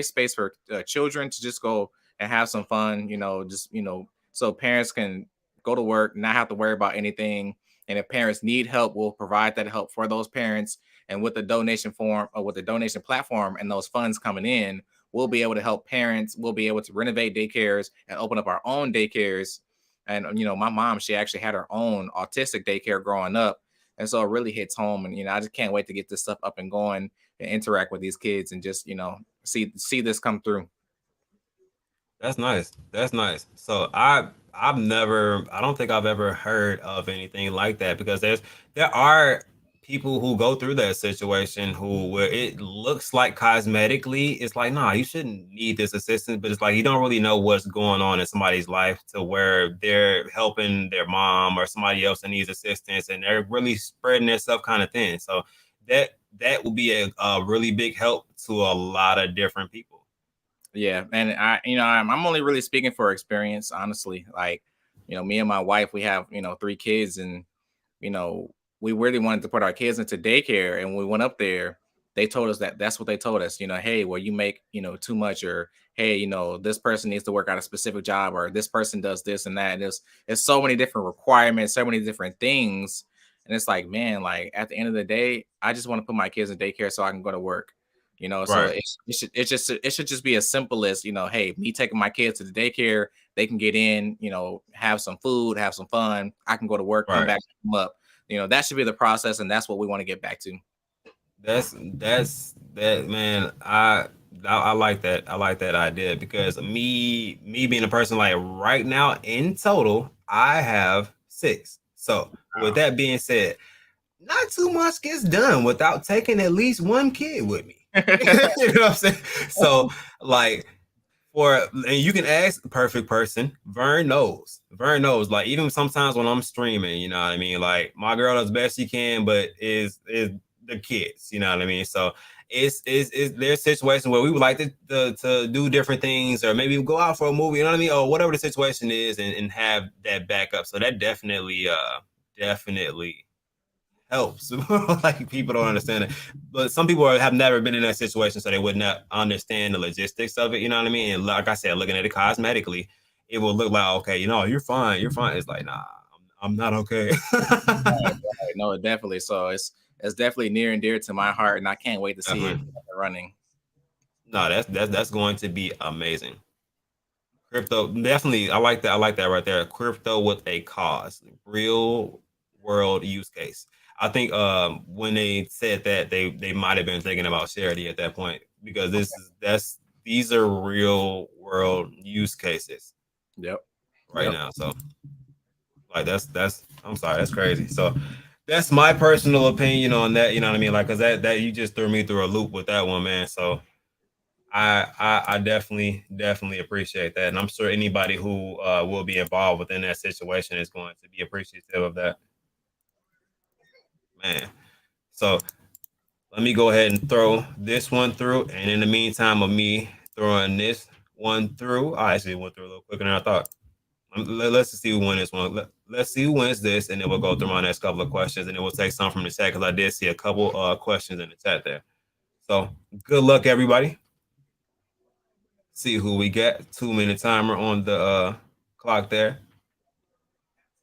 space for children to just go and have some fun. So parents can go to work, not have to worry about anything. And if parents need help, we'll provide that help for those parents. And with the donation form, or with the donation platform, and those funds coming in, we'll be able to help parents. We'll be able to renovate daycares and open up our own daycares. And my mom, she actually had her own autistic daycare growing up. And so it really hits home. And I just can't wait to get this stuff up and going and interact with these kids and just see this come through. That's nice. That's nice. So I don't think I've ever heard of anything like that because there are people who go through that situation who where it looks like cosmetically it's like nah, you shouldn't need this assistance, but it's like you don't really know what's going on in somebody's life to where they're helping their mom or somebody else that needs assistance and they're really spreading their stuff kind of thin. So that will be a really big help to a lot of different people. Yeah, and I'm only really speaking for experience, honestly. Like, me and my wife, we have 3 kids, and we really wanted to put our kids into daycare, and when we went up there, they told us that's what they told us. Hey, well, you make too much, or hey, this person needs to work at a specific job, or this person does this and that. And there's so many different requirements, so many different things, and it's like, man, like at the end of the day, I just want to put my kids in daycare so I can go to work. So Right. it should just be as simple as hey, me taking my kids to the daycare, they can get in, have some food, have some fun. I can go to work, come Right. back, pick them up. That should be the process, and that's what we want to get back to. That's that man. I like that. I like that idea because me being a person like right now in total, I have 6. So with Wow. that being said, not too much gets done without taking at least one kid with me. You know what I'm saying? So like and you can ask perfect person. Vern knows. Vern knows. Like even sometimes when I'm streaming, you know what I mean. Like my girl does best she can, but is the kids, you know what I mean. So it's there's situations where we would like to do different things, or maybe go out for a movie, you know what I mean, or whatever the situation is, and have that backup. So that definitely helps. Like people don't understand it, but some people have never been in that situation, so they would not understand the logistics of it. You know what I mean? And like I said, looking at it cosmetically, it will look like okay, you know, you're fine, you're fine. It's like nah, I'm not okay. Right, right. No, definitely. So it's definitely near and dear to my heart, and I can't wait to see it Definitely. running. No, that's going to be amazing. Crypto, definitely. I like that. I like that right there. Crypto with a cause, real world use case. I think when they said that, they might have been thinking about Charity at that point, because these are real world use cases Yep. right Yep. now. So like that's I'm sorry, that's crazy. So that's my personal opinion on that. You know what I mean? Like, cause that you just threw me through a loop with that one, man. So I definitely appreciate that, and I'm sure anybody who will be involved within that situation is going to be appreciative of that, man. So let me go ahead and throw this one through, and in the meantime of me throwing this one through, I actually went through a little quicker than I thought. Let's see who wins this one. Let's see who wins this, and then we'll go through my next couple of questions, and then we'll take some from the chat because I did see a couple questions in the chat there. So good luck, everybody. See who we get. 2 minute timer on the clock there.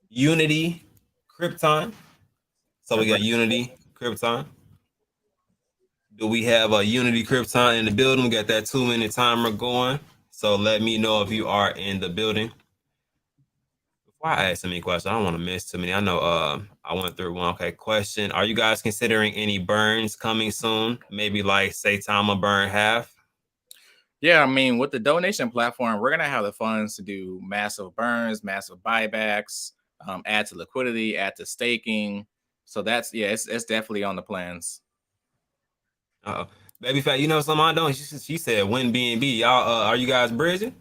Unity, Krypton. So we got Unity, Krypton. Do we have a Unity Krypton in the building? We got that 2 minute timer going. So let me know if you are in the building. Before I ask any questions, I don't want to miss too many. I know I went through one. Okay, question. Are you guys considering any burns coming soon? Maybe like say Tama burn half? Yeah, I mean, with the donation platform, we're gonna have the funds to do massive burns, massive buybacks, add to liquidity, add to staking. So that's it's definitely on the plans. Uh-oh. Baby Fat, you know something I don't? She said win BNB. Y'all are you guys bridging?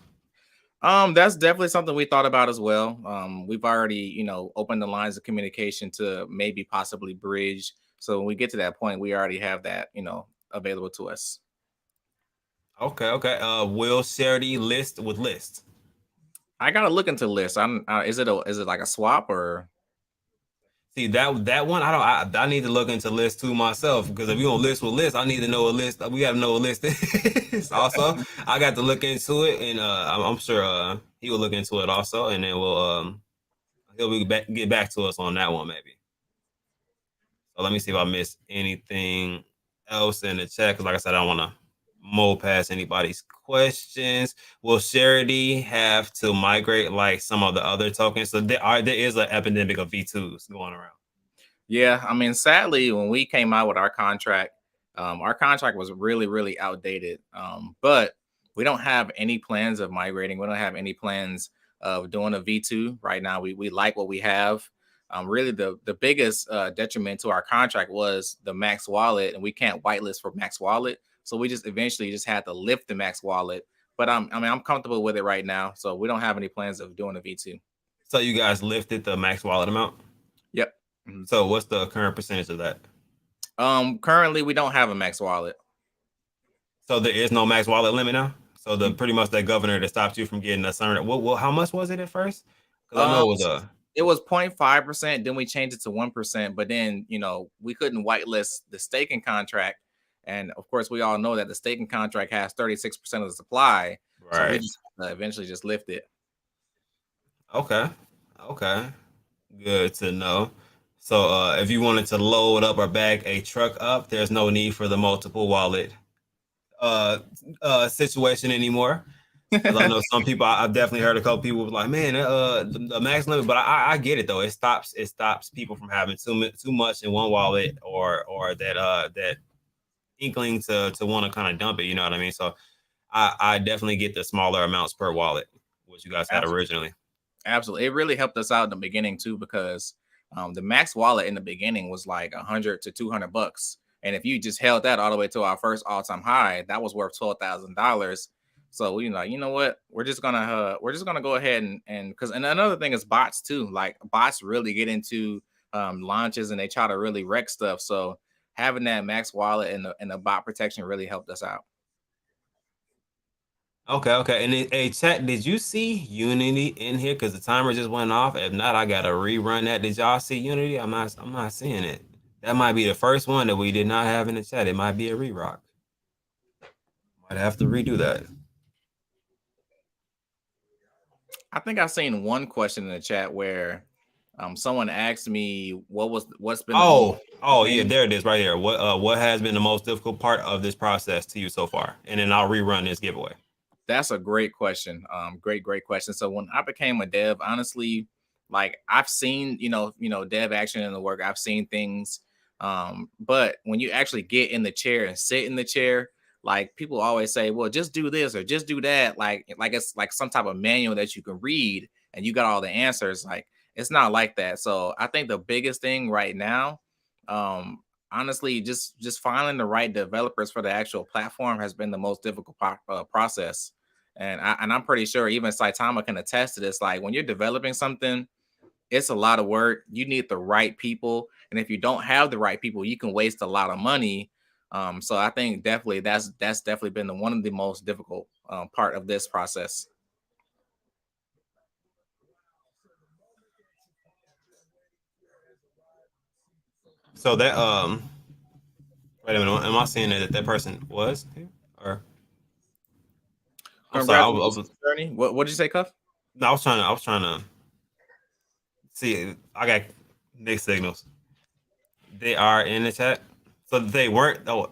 That's definitely something we thought about as well. We've already, opened the lines of communication to maybe possibly bridge. So when we get to that point, we already have that, available to us. Okay. Will Sharity list with list? I gotta look into lists. Is it like a swap or? See that one I need to look into list too myself, because if you don't list with list, I need to know a list. We got to know a list is. Also, I got to look into it, and I'm sure he will look into it also, and then he'll get back to us on that one maybe. So let me see if I missed anything else in the chat, because like I said, I don't want to mow past anybody's questions. Will Charity have to migrate like some of the other tokens? So there is an epidemic of V2s going around. Yeah, I mean, sadly, when we came out with our contract was really, really outdated. But we don't have any plans of migrating. We don't have any plans of doing a V2 right now. We like what we have. Really, the biggest detriment to our contract was the Max Wallet, and we can't whitelist for Max Wallet. So we just eventually just had to lift the Max Wallet. But I'm comfortable with it right now. So we don't have any plans of doing a V2. So you guys lifted the max wallet amount. Yep. Mm-hmm. So what's the current percentage of that? Currently we don't have a Max Wallet. So there is no max wallet limit now. So the pretty much that governor that stopped you from getting a certain. Well, how much was it at first? Because I know it was 0.5%. Then we changed it to 1%. But then we couldn't whitelist the staking contract, and of course we all know that the staking contract has 36% of the supply. Right. So we just eventually just lift it. Okay. Good to know. So if you wanted to load up or bag a truck up, there's no need for the multiple wallet situation anymore. Because I know some people, I've definitely heard a couple people like, man, the max limit. But I get it though. It stops people from having too much in one wallet, or that inkling to want to kind of dump it. You know what I mean? So I definitely get the smaller amounts per wallet, which you guys had originally. Absolutely. It really helped us out in the beginning too, because the Max Wallet in the beginning was like 100 to $200. And if you just held that all the way to our first all-time high, that was worth $12,000. So you know what? We're just gonna go ahead and because and another thing is bots too. Like bots really get into launches and they try to really wreck stuff. So having that Max wallet and the bot protection really helped us out. Okay, okay. And hey, chat, did you see Unity in here? Because the timer just went off. If not, I gotta rerun that. Did y'all see Unity? I'm not seeing it. That might be the first one that we did not have in the chat. It might be a re-rock. Might have to redo that. I think I've seen one question in the chat where someone asked me what's been the most Oh yeah, thing. there it is right here. What has been the most difficult part of this process to you so far? And then I'll rerun this giveaway. That's a great question. Great question. So when I became a dev, honestly, like I've seen, dev action in the work. I've seen things. But when you actually get in the chair and sit in the chair, like people always say, well, just do this or just do that. Like it's like some type of manual that you can read and you got all the answers. Like it's not like that. So I think the biggest thing right now, um, honestly, just finding the right developers for the actual platform has been the most difficult process. And I'm pretty sure even Saitama can attest to this. Like when you're developing something, it's a lot of work. You need the right people, and if you don't have the right people, you can waste a lot of money. So I think definitely that's definitely been one of the most difficult part of this process. So that wait a minute, am I saying that person was here? Or I'm sorry, Congratulations, Journey. What did you say, Cuff? no, I was trying to see. I got mixed signals. They are in the chat, so they weren't. Oh,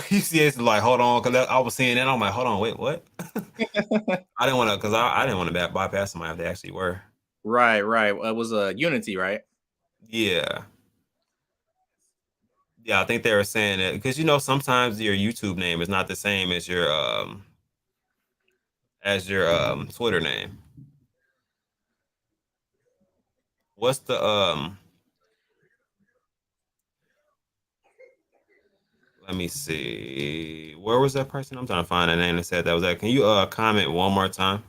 you see, it's like hold on, because I was seeing that. I'm like, hold on, wait, what? I didn't want to, because I didn't want to bypass somebody if they actually were. Right, right. It was a Unity, right? Yeah, yeah. I think they were saying that because sometimes your YouTube name is not the same as your Twitter name. What's the Let me see. Where was that person? I'm trying to find a name that said that was that. Can you comment one more time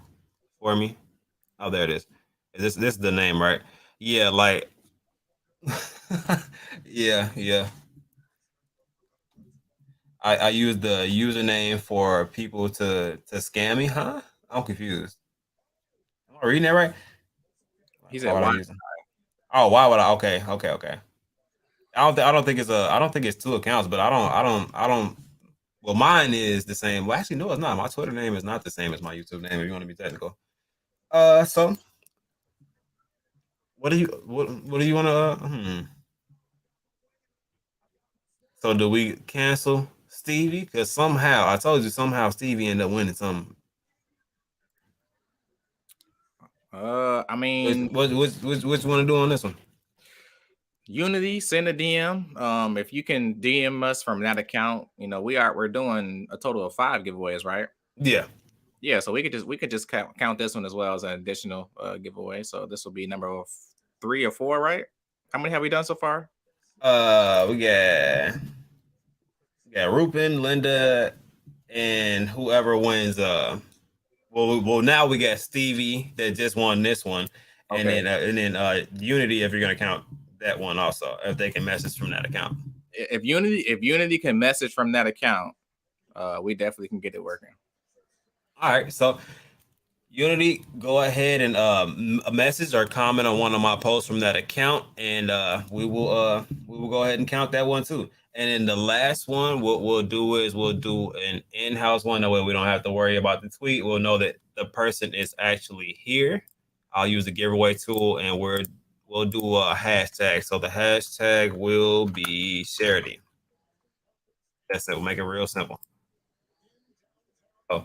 for me? Oh, there it is. This is the name, right? Yeah, like yeah, yeah. I use the username for people to scam me, huh? I'm confused. Am I reading that right? He Why said, would I "Why?" use it? Oh, why would I? Okay, okay, okay. I don't think I don't think it's two accounts, but I don't. Well, mine is the same. Well, actually, no, it's not. My Twitter name is not the same as my YouTube name. If you want to be technical. So what do you want to? So do we cancel Stevie? Because somehow I told you somehow Stevie ended up winning some. I mean, Which one to do on this one? Unity, send a DM. If you can DM us from that account, we're doing a total of 5 giveaways, right? Yeah. Yeah, so we could just count this one as well as an additional giveaway. So this will be number 3 or 4, right? How many have we done so far? We got Rupin, Linda, and whoever wins. Well, now we got Stevie that just won this one, and Okay. then Unity if you're gonna count that one also if they can message from that account. If Unity can message from that account, we definitely can get it working. All right, so Unity, go ahead and message or comment on one of my posts from that account, and we will go ahead and count that one too. And then the last one, what we'll do is we'll do an in-house one. That way we don't have to worry about the tweet. We'll know that the person is actually here. I'll use the giveaway tool, and we'll do a hashtag. So the hashtag will be Sharity. That's it. We'll make it real simple. So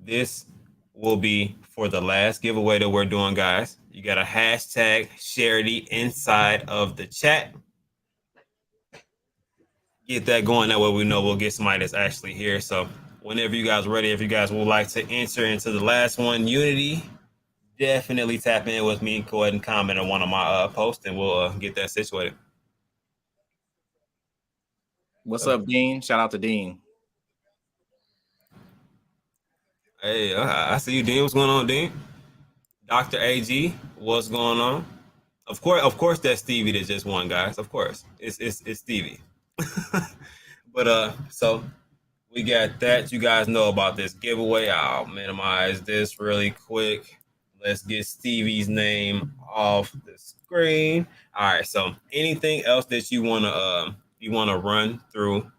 this will be for the last giveaway that we're doing, guys. You got a hashtag Sharity inside of the chat. Get that going. That way we know we'll get somebody that's actually here. So whenever you guys are ready, if you guys would like to enter into the last one, Unity, definitely tap in with me. Go ahead and comment on one of my posts, and we'll get that situated. What's up, Dean? Shout out to Dean. Hey, I see you, Dean. What's going on, Dean? Dr. AG, what's going on? Of course, that's Stevie that just won, guys. Of course, it's Stevie. But so we got that. You guys know about this giveaway. I'll minimize this really quick. Let's get Stevie's name off the screen. All right. So anything else that you wanna run through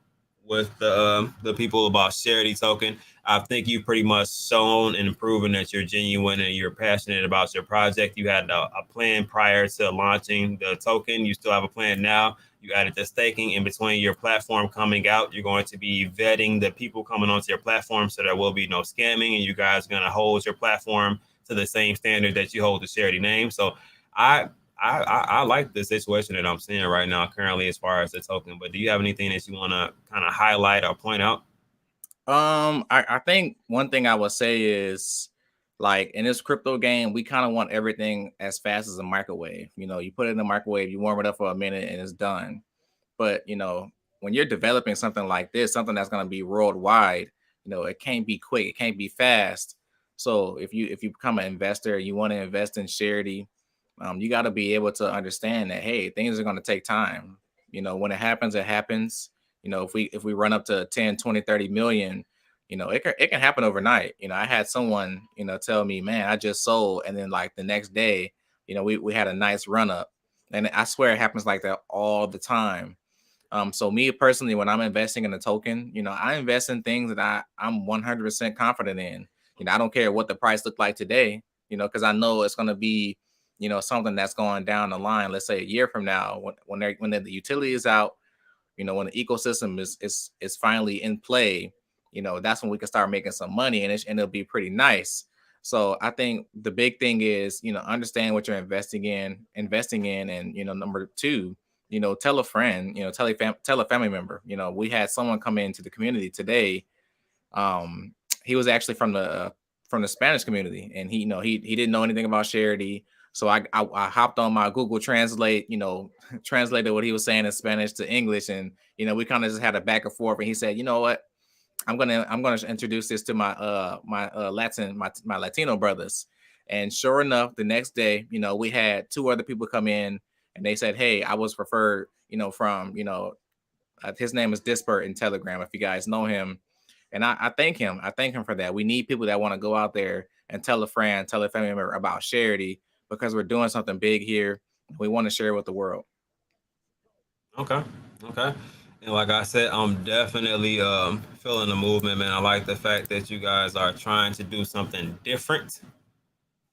with the people about Sharity token? I think you've pretty much shown and proven that you're genuine and you're passionate about your project. You had a plan prior to launching the token. You still have a plan now. You added the staking in between your platform coming out. You're going to be vetting the people coming onto your platform so there will be no scamming, and you guys are going to hold your platform to the same standard that you hold the Sharity name. So I I like the situation that I'm seeing right now currently as far as the token. But do you have anything that you want to kind of highlight or point out? I think one thing I would say is, like, in this crypto game, we kind of want everything as fast as a microwave. You know, you put it in the microwave, you warm it up for a minute, and it's done. But when you're developing something like this, something that's going to be worldwide, it can't be quick, it can't be fast. So if you become an investor, you want to invest in Charity, you got to be able to understand that, hey, things are going to take time. When it happens, it happens. If we run up to 10, 20, 30 million, it can happen overnight. I had someone tell me, man, I just sold, and then like the next day, we had a nice run up. And I swear it happens like that all the time. So me personally, when I'm investing in a token, I invest in things that I'm 100% confident in. I don't care what the price looked like today, because I know it's going to be, something that's going down the line. Let's say a year from now, when the utility is out, when the ecosystem is finally in play, that's when we can start making some money, and it'll be pretty nice. So I think the big thing is, understand what you're investing in, and number two, tell a friend, tell a family member. We had someone come into the community today. He was actually from the Spanish community, and he didn't know anything about Charity. So I hopped on my Google Translate, translated what he was saying in Spanish to English, and we kind of just had a back and forth. And he said, you know what, I'm gonna introduce this to my Latino brothers. And sure enough, the next day, we had two other people come in, and they said, hey, I was referred, from his name is Dispert in Telegram, if you guys know him. And I thank him. I thank him for that. We need people that want to go out there and tell a friend, tell a family member about Charity, because we're doing something big here. We want to share it with the world. Okay. Okay. And like I said, I'm definitely feeling the movement, man. I like the fact that you guys are trying to do something different.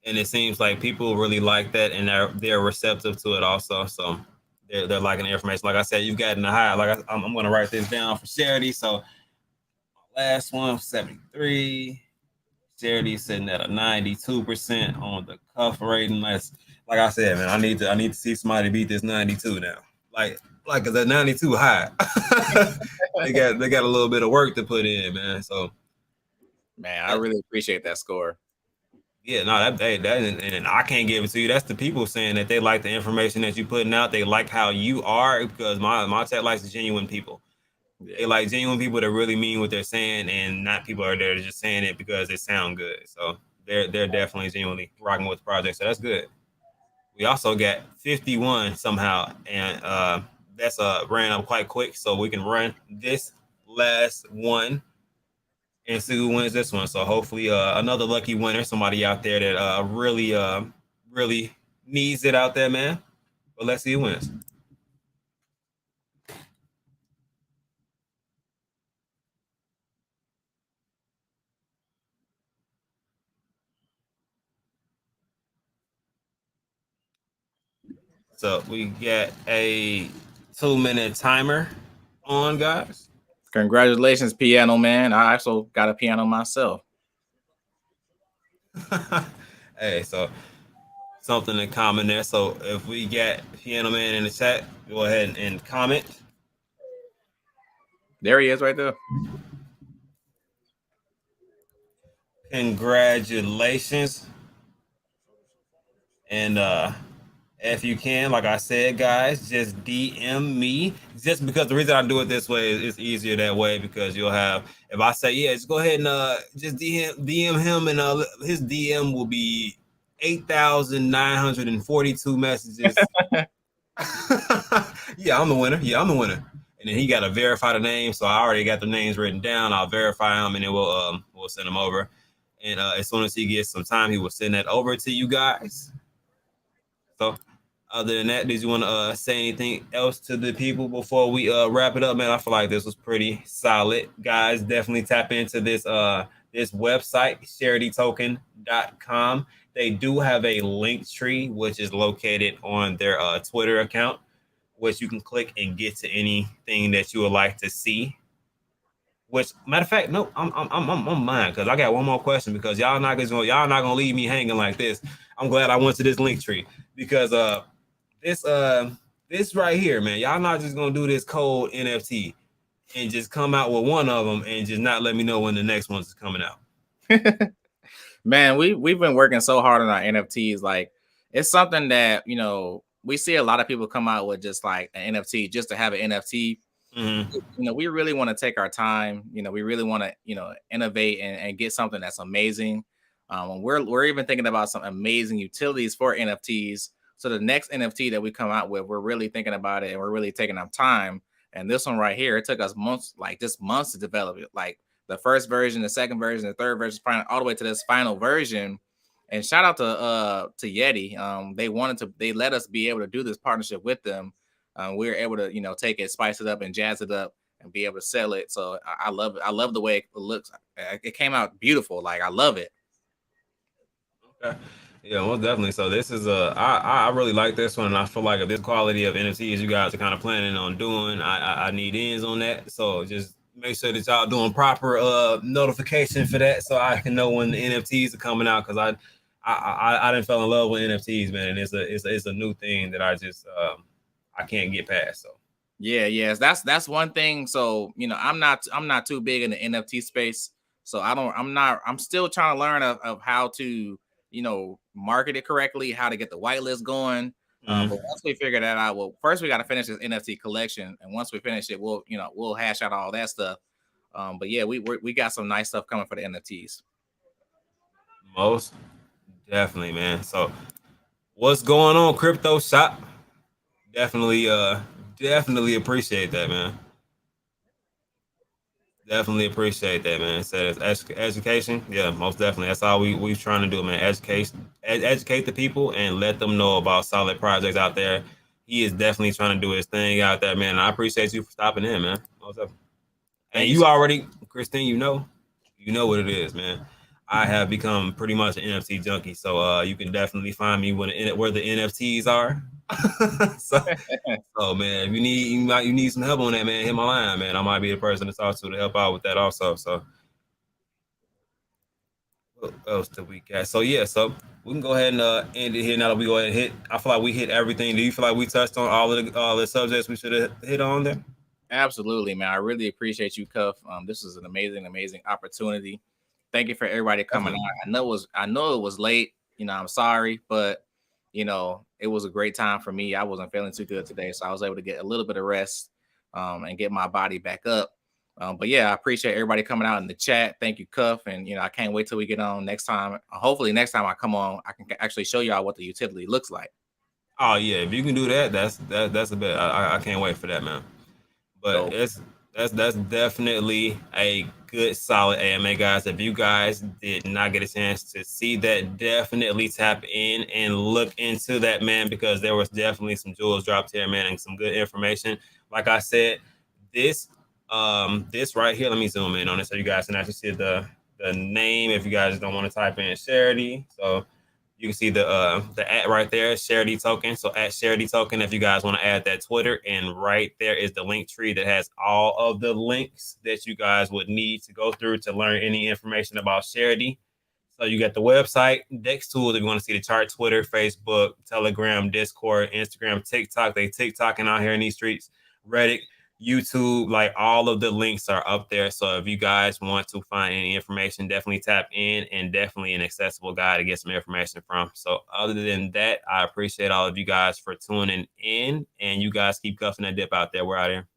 And it seems like people really like that, and they're receptive to it also. So they're liking the information. Like I said, you've gotten the high. I'm going to write this down for Charity. So last one, 73. Charity sitting at a 92% on the cuff rating. That's like I said, man. I need to see somebody beat this 92 now. Like cause that 92 high. they got a little bit of work to put in, man. So Man, I really appreciate that score. yeah, no, and I can't give it to you. That's the people saying that they like the information that you're putting out. They like how you are, because my chat likes genuine people. Yeah. They like genuine people that really mean what they're saying, and not people are there just saying it because it sound good. So they're definitely genuinely rocking with the project. So that's good. We also got 51 somehow, and that's ran up quite quick. So we can run this last one and see who wins this one. So hopefully, another lucky winner, somebody out there that really needs it out there, man. But let's see who wins. So we get a 2-minute timer on, guys. Congratulations, piano man. I also got a piano myself. Hey, so something in common there. So if we get Piano Man in the chat, go ahead and comment. There he is right there. Congratulations. And If you can, like I said, guys, just DM me. Just because the reason I do it this way is it's easier that way because you'll have if I say yeah, just go ahead and just DM him and his DM will be 8,942 messages. Yeah, I'm the winner. Yeah, I'm the winner. And then he got to verify the name, so I already got the names written down. I'll verify them, and then we'll send them over. And as soon as he gets some time, he will send that over to you guys. So, other than that, did you want to say anything else to the people before we wrap it up, man? I feel like this was pretty solid, guys. Definitely tap into this website, charitytoken.com. They do have a link tree, which is located on their Twitter account, which you can click and get to anything that you would like to see. Which matter of fact, no, I'm mine because I got one more question because y'all not gonna leave me hanging like this. I'm glad I went to this link tree because this this right here, man, y'all not just gonna do this cold NFT and just come out with one of them and just not let me know when the next one's coming out. Man, we've been working so hard on our NFTs. Like, it's something that, we see a lot of people come out with just like an NFT just to have an NFT. Mm-hmm. We really want to take our time. We really want to, innovate and get something that's amazing. We're even thinking about some amazing utilities for NFTs. So the next NFT that we come out with, we're really thinking about it and we're really taking our time. And this one right here, it took us months, like just months to develop it. Like the first version, the second version, the third version, all the way to this final version. And shout out to Yeti. They let us be able to do this partnership with them. We were able to, take it, spice it up, and jazz it up, and be able to sell it. So I love it. I love the way it looks. It came out beautiful. Like, I love it. Okay. Yeah, most definitely. So this is I really like this one, and I feel like if this quality of NFTs you guys are kind of planning on doing, I need ends on that. So just make sure that y'all doing proper notification for that, so I can know when the NFTs are coming out. Because I didn't fell in love with NFTs, man, and it's a new thing that I can't get past. So Yes, that's one thing. So I'm not too big in the NFT space. So I'm still trying to learn of how to market it correctly, how to get the whitelist going. But once we figure that out, well, first we got to finish this NFT collection, and once we finish it, we'll hash out all that stuff. But yeah, we got some nice stuff coming for the NFTs. most definitely, man. So what's going on, crypto shop? Definitely, definitely appreciate that, man. Definitely appreciate that, man. Said education, yeah, most definitely. That's all we trying to do, man. Educate the people and let them know about solid projects out there. He is definitely trying to do his thing out there, man. And I appreciate you for stopping in, man. Most definitely. And Thank you you so already, Christine, you know what it is, man. I have become pretty much an NFT junkie, so you can definitely find me where the NFTs are. so, much. so man, if you need some help on that, man, hit my line, man. I might be the person to talk to help out with that also. So what else did we got? So yeah, so we can go ahead and end it here now that we go ahead and hit. I feel like we hit everything. Do you feel like we touched on all the subjects we should have hit on there? Absolutely, man. I really appreciate you, Cuff. This is an amazing opportunity. Thank you for everybody coming Definitely. out. I know it was late. I'm sorry, but it was a great time for me. I wasn't feeling too good today, so I was able to get a little bit of rest, and get my body back up. But yeah, I appreciate everybody coming out in the chat. Thank you, Cuff, and I can't wait till we get on next time. Hopefully, next time I come on, I can actually show y'all what the utility looks like. Oh yeah, if you can do that, that's a bit. I can't wait for that, man. But So that's definitely a good solid AMA, guys. If you guys did not get a chance to see that, definitely tap in and look into that, man, because there was definitely some jewels dropped here, man, and some good information. Like I said, this this right here, let me zoom in on it so you guys can actually see the name if you guys don't want to type in Sharity. So you can see the at right there, Sharity Token. So at Sharity Token, if you guys want to add that Twitter, and right there is the link tree that has all of the links that you guys would need to go through to learn any information about Sharity. So you got the website, Dex Tools, if you want to see the chart, Twitter, Facebook, Telegram, Discord, Instagram, TikTok. They TikToking out here in these streets. Reddit. YouTube, like all of the links are up there. So if you guys want to find any information, definitely tap in, and definitely an accessible guy to get some information from. So other than that, I appreciate all of you guys for tuning in, and you guys keep cuffing that dip out there. We're out here.